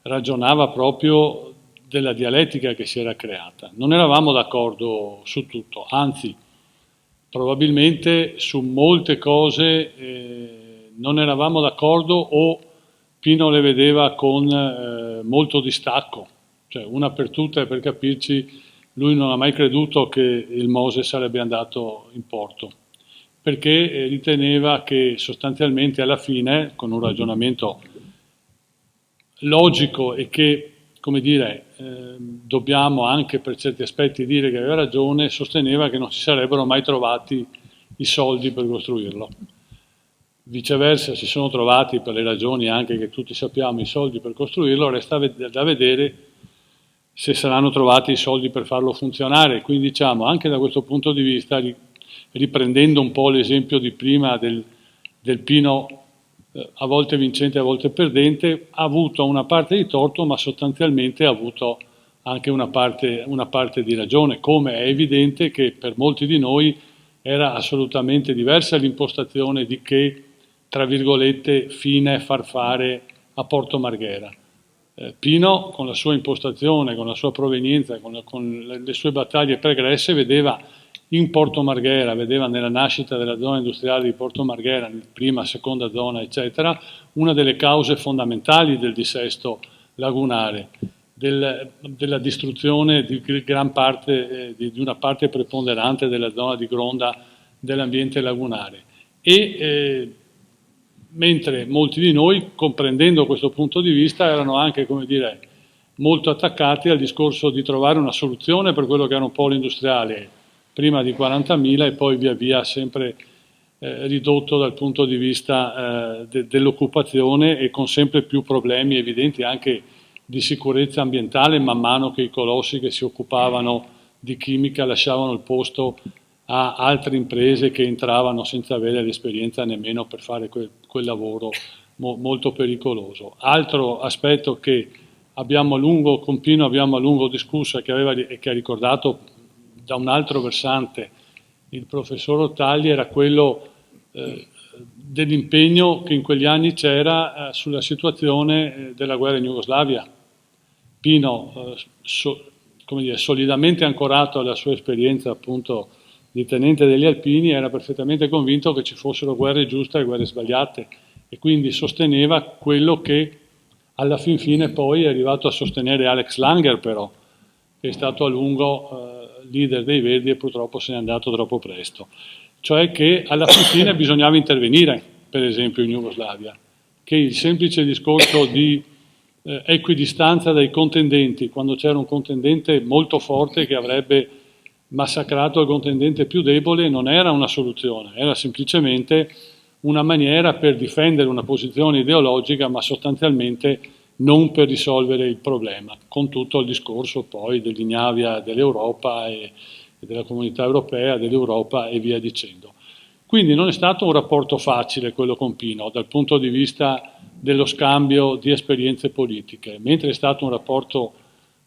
ragionava proprio della dialettica che si era creata. Non eravamo d'accordo su tutto, anzi, probabilmente su molte cose non eravamo d'accordo o Pino le vedeva con molto distacco. Cioè, una per tutte, per capirci, lui non ha mai creduto che il Mose sarebbe andato in porto, perché riteneva che sostanzialmente alla fine, con un ragionamento logico e che, come dire, dobbiamo anche per certi aspetti dire che aveva ragione, sosteneva che non si sarebbero mai trovati i soldi per costruirlo. Viceversa si sono trovati, per le ragioni anche che tutti sappiamo, i soldi per costruirlo, resta da vedere se saranno trovati i soldi per farlo funzionare. Quindi diciamo, anche da questo punto di vista, riprendendo un po' l'esempio di prima del Pino a volte vincente, a volte perdente, ha avuto una parte di torto, ma sostanzialmente ha avuto anche una parte di ragione, come è evidente che per molti di noi era assolutamente diversa l'impostazione di che, tra virgolette, fine far fare a Porto Marghera. Pino, con la sua impostazione, con la sua provenienza, con le sue battaglie pregresse, vedeva in Porto Marghera, vedeva nella nascita della zona industriale di Porto Marghera, prima, seconda zona, eccetera, una delle cause fondamentali del dissesto lagunare, della distruzione di gran parte, di una parte preponderante della zona di Gronda dell'ambiente lagunare. E mentre molti di noi, comprendendo questo punto di vista, erano anche, come dire, molto attaccati al discorso di trovare una soluzione per quello che era un polo industriale prima di 40.000 e poi via via sempre ridotto dal punto di vista dell'occupazione e con sempre più problemi evidenti anche di sicurezza ambientale man mano che i colossi che si occupavano di chimica lasciavano il posto a altre imprese che entravano senza avere l'esperienza nemmeno per fare quel lavoro molto pericoloso. Altro aspetto che abbiamo a lungo discusso e che ha ricordato da un altro versante il professor Ottagli era quello dell'impegno che in quegli anni c'era sulla situazione della guerra in Jugoslavia. Pino, come dire, solidamente ancorato alla sua esperienza appunto di tenente degli Alpini, era perfettamente convinto che ci fossero guerre giuste e guerre sbagliate e quindi sosteneva quello che alla fin fine poi è arrivato a sostenere Alex Langer, però, che è stato a lungo leader dei Verdi e purtroppo se n'è andato troppo presto, cioè che alla fine bisognava intervenire, per esempio in Jugoslavia, che il semplice discorso di equidistanza dai contendenti, quando c'era un contendente molto forte che avrebbe massacrato il contendente più debole, non era una soluzione, era semplicemente una maniera per difendere una posizione ideologica, ma sostanzialmente non per risolvere il problema, con tutto il discorso poi dell'ignavia dell'Europa e della comunità europea, dell'Europa e via dicendo. Quindi non è stato un rapporto facile quello con Pino dal punto di vista dello scambio di esperienze politiche, mentre è stato un rapporto,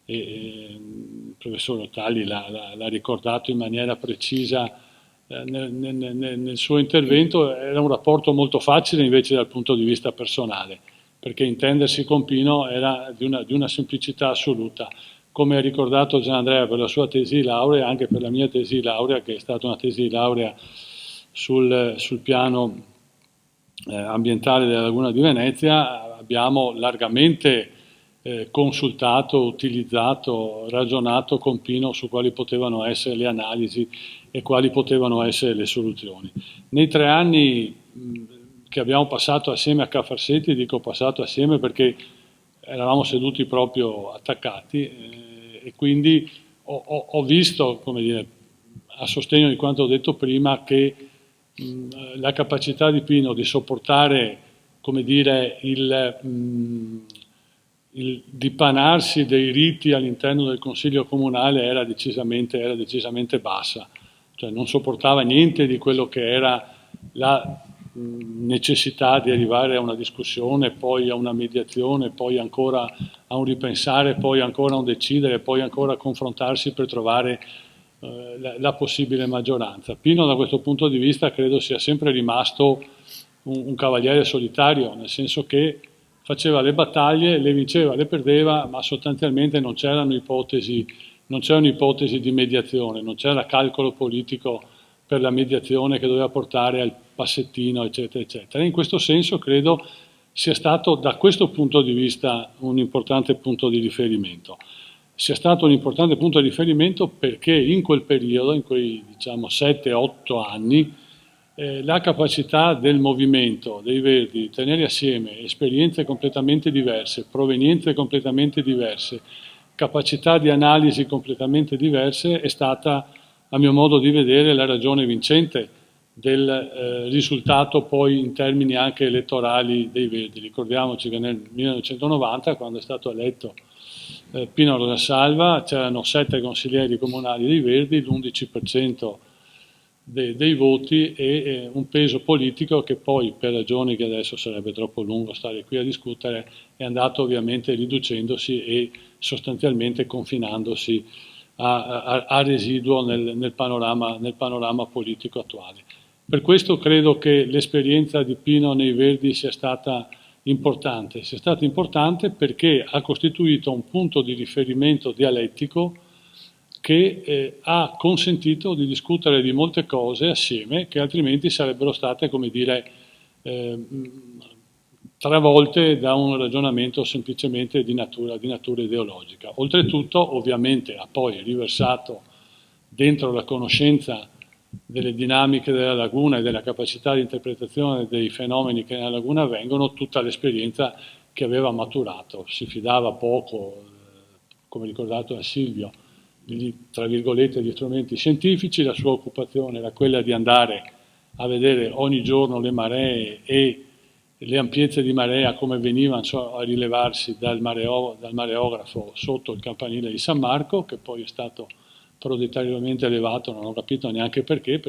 il professor Ottali l'ha ricordato in maniera precisa nel suo intervento, era un rapporto molto facile invece dal punto di vista personale, perché intendersi con Pino era di una semplicità assoluta. Come ha ricordato Gianandrea per la sua tesi di laurea, anche per la mia tesi di laurea, che è stata una tesi di laurea sul piano ambientale della Laguna di Venezia, abbiamo largamente consultato, utilizzato, ragionato con Pino su quali potevano essere le analisi e quali potevano essere le soluzioni. Nei 3 anni che abbiamo passato assieme a Ca' Farsetti, dico passato assieme perché eravamo seduti proprio attaccati e quindi ho visto, come dire, a sostegno di quanto ho detto prima, che la capacità di Pino di sopportare, come dire, il dipanarsi dei riti all'interno del Consiglio Comunale era decisamente bassa, cioè non sopportava niente di quello che era la necessità di arrivare a una discussione, poi a una mediazione, poi ancora a un ripensare, poi ancora a un decidere, poi ancora a confrontarsi per trovare la possibile maggioranza. Pino da questo punto di vista credo sia sempre rimasto un cavaliere solitario, nel senso che faceva le battaglie, le vinceva, le perdeva, ma sostanzialmente non c'erano ipotesi di mediazione, non c'era calcolo politico per la mediazione che doveva portare al passettino, eccetera, eccetera. In questo senso credo sia stato da questo punto di vista un importante punto di riferimento. Sia stato un importante punto di riferimento perché in quel periodo, in quei diciamo 7-8 anni, la capacità del movimento, dei Verdi, di tenere assieme esperienze completamente diverse, provenienze completamente diverse, capacità di analisi completamente diverse, è stata, a mio modo di vedere, la ragione vincente del risultato poi in termini anche elettorali dei Verdi. Ricordiamoci che nel 1990, quando è stato eletto Pino Rosasalva, c'erano 7 consiglieri comunali dei Verdi, l'11% dei voti e un peso politico che poi, per ragioni che adesso sarebbe troppo lungo stare qui a discutere, è andato ovviamente riducendosi e sostanzialmente confinandosi a residuo nel panorama politico attuale. Per questo credo che l'esperienza di Pino nei Verdi sia stata importante perché ha costituito un punto di riferimento dialettico che ha consentito di discutere di molte cose assieme che altrimenti sarebbero state, come dire, travolte da un ragionamento semplicemente di natura ideologica. Oltretutto, ovviamente, ha poi riversato dentro la conoscenza delle dinamiche della laguna e della capacità di interpretazione dei fenomeni che nella laguna avvengono tutta l'esperienza che aveva maturato. Si fidava poco, come ricordato da Silvio, tra virgolette gli strumenti scientifici, la sua occupazione era quella di andare a vedere ogni giorno le maree e le ampiezze di marea come venivano a rilevarsi dal mareografo sotto il campanile di San Marco, che poi è stato prodettariamente elevato, non ho capito neanche perché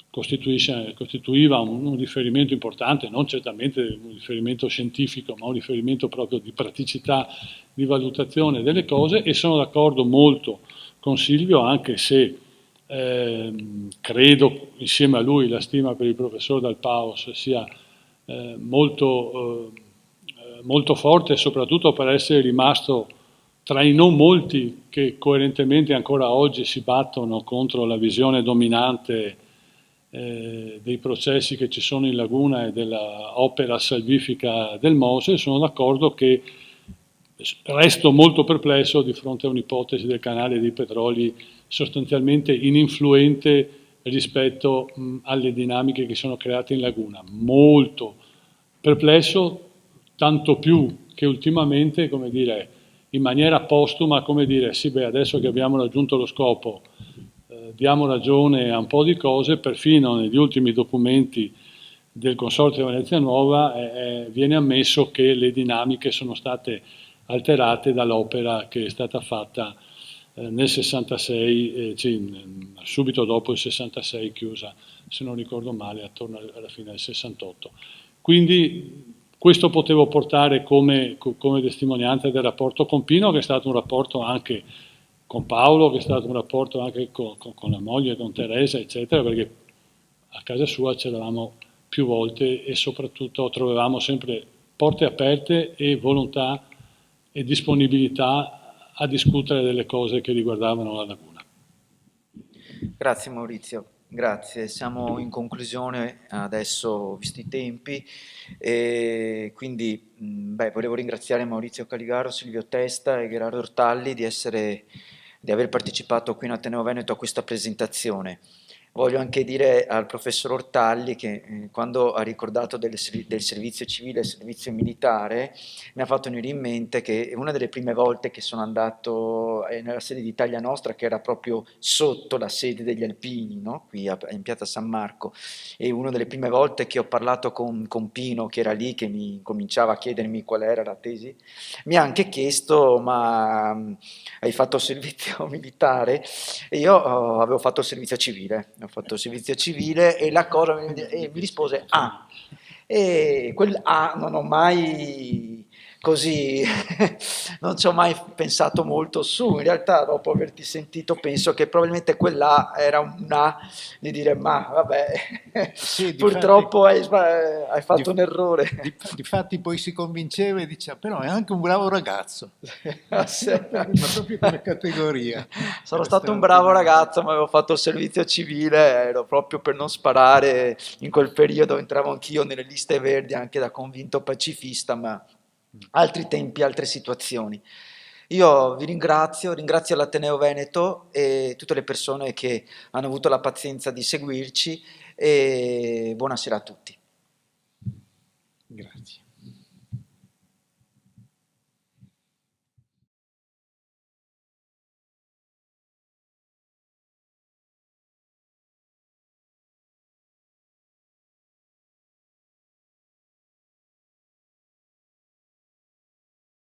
costituiva un riferimento importante, non certamente un riferimento scientifico, ma un riferimento proprio di praticità di valutazione delle cose, e sono d'accordo molto con Silvio, anche se credo insieme a lui la stima per il professor Dal Paus sia molto forte, soprattutto per essere rimasto tra i non molti che coerentemente ancora oggi si battono contro la visione dominante dei processi che ci sono in laguna e della opera salvifica del Mose. Sono d'accordo che resto molto perplesso di fronte a un'ipotesi del canale dei petroli sostanzialmente ininfluente rispetto alle dinamiche che sono create in laguna. Molto perplesso, tanto più che ultimamente, come dire, in maniera postuma, come dire, sì, beh, adesso che abbiamo raggiunto lo scopo, diamo ragione a un po' di cose, perfino negli ultimi documenti del Consorzio Venezia Nuova viene ammesso che le dinamiche sono state alterate dall'opera che è stata fatta nel 66, subito dopo il 66 chiusa, se non ricordo male, attorno alla fine del 68. Quindi questo potevo portare come testimonianza del rapporto con Pino, che è stato un rapporto anche con Paolo, che è stato un rapporto anche con la moglie, con Teresa, eccetera, perché a casa sua c'eravamo più volte e soprattutto trovavamo sempre porte aperte e volontà e disponibilità a discutere delle cose che riguardavano la laguna. Grazie Maurizio, grazie. Siamo in conclusione adesso, visti i tempi, e quindi volevo ringraziare Maurizio Caligaro, Silvio Testa e Gerardo Ortalli di aver partecipato qui in Ateneo Veneto a questa presentazione. Voglio anche dire al professor Ortalli che quando ha ricordato del servizio civile e servizio militare mi ha fatto venire in mente che una delle prime volte che sono andato nella sede di Italia Nostra, che era proprio sotto la sede degli Alpini, no? Qui in piazza San Marco, e una delle prime volte che ho parlato con Pino, che era lì, che mi cominciava a chiedermi qual era la tesi, mi ha anche chiesto: ma hai fatto servizio militare? E io avevo fatto servizio civile. Ho fatto servizio civile e la cosa e mi rispose ah, e quel ah non ho mai così, non ci ho mai pensato molto su, in realtà dopo averti sentito penso che probabilmente quell'A era un A di dire ma vabbè, Sì, purtroppo hai fatto un errore. Difatti poi si convinceva e diceva, però è anche un bravo ragazzo. Ah, sì. Ma proprio come categoria. Sono Era stato un bravo straordinario. ragazzo, ma avevo fatto il servizio civile, ero proprio per non sparare. In quel periodo entravo anch'io nelle liste verdi, anche da convinto pacifista, ma altri tempi, altre situazioni. Io vi ringrazio l'Ateneo Veneto e tutte le persone che hanno avuto la pazienza di seguirci e buonasera a tutti.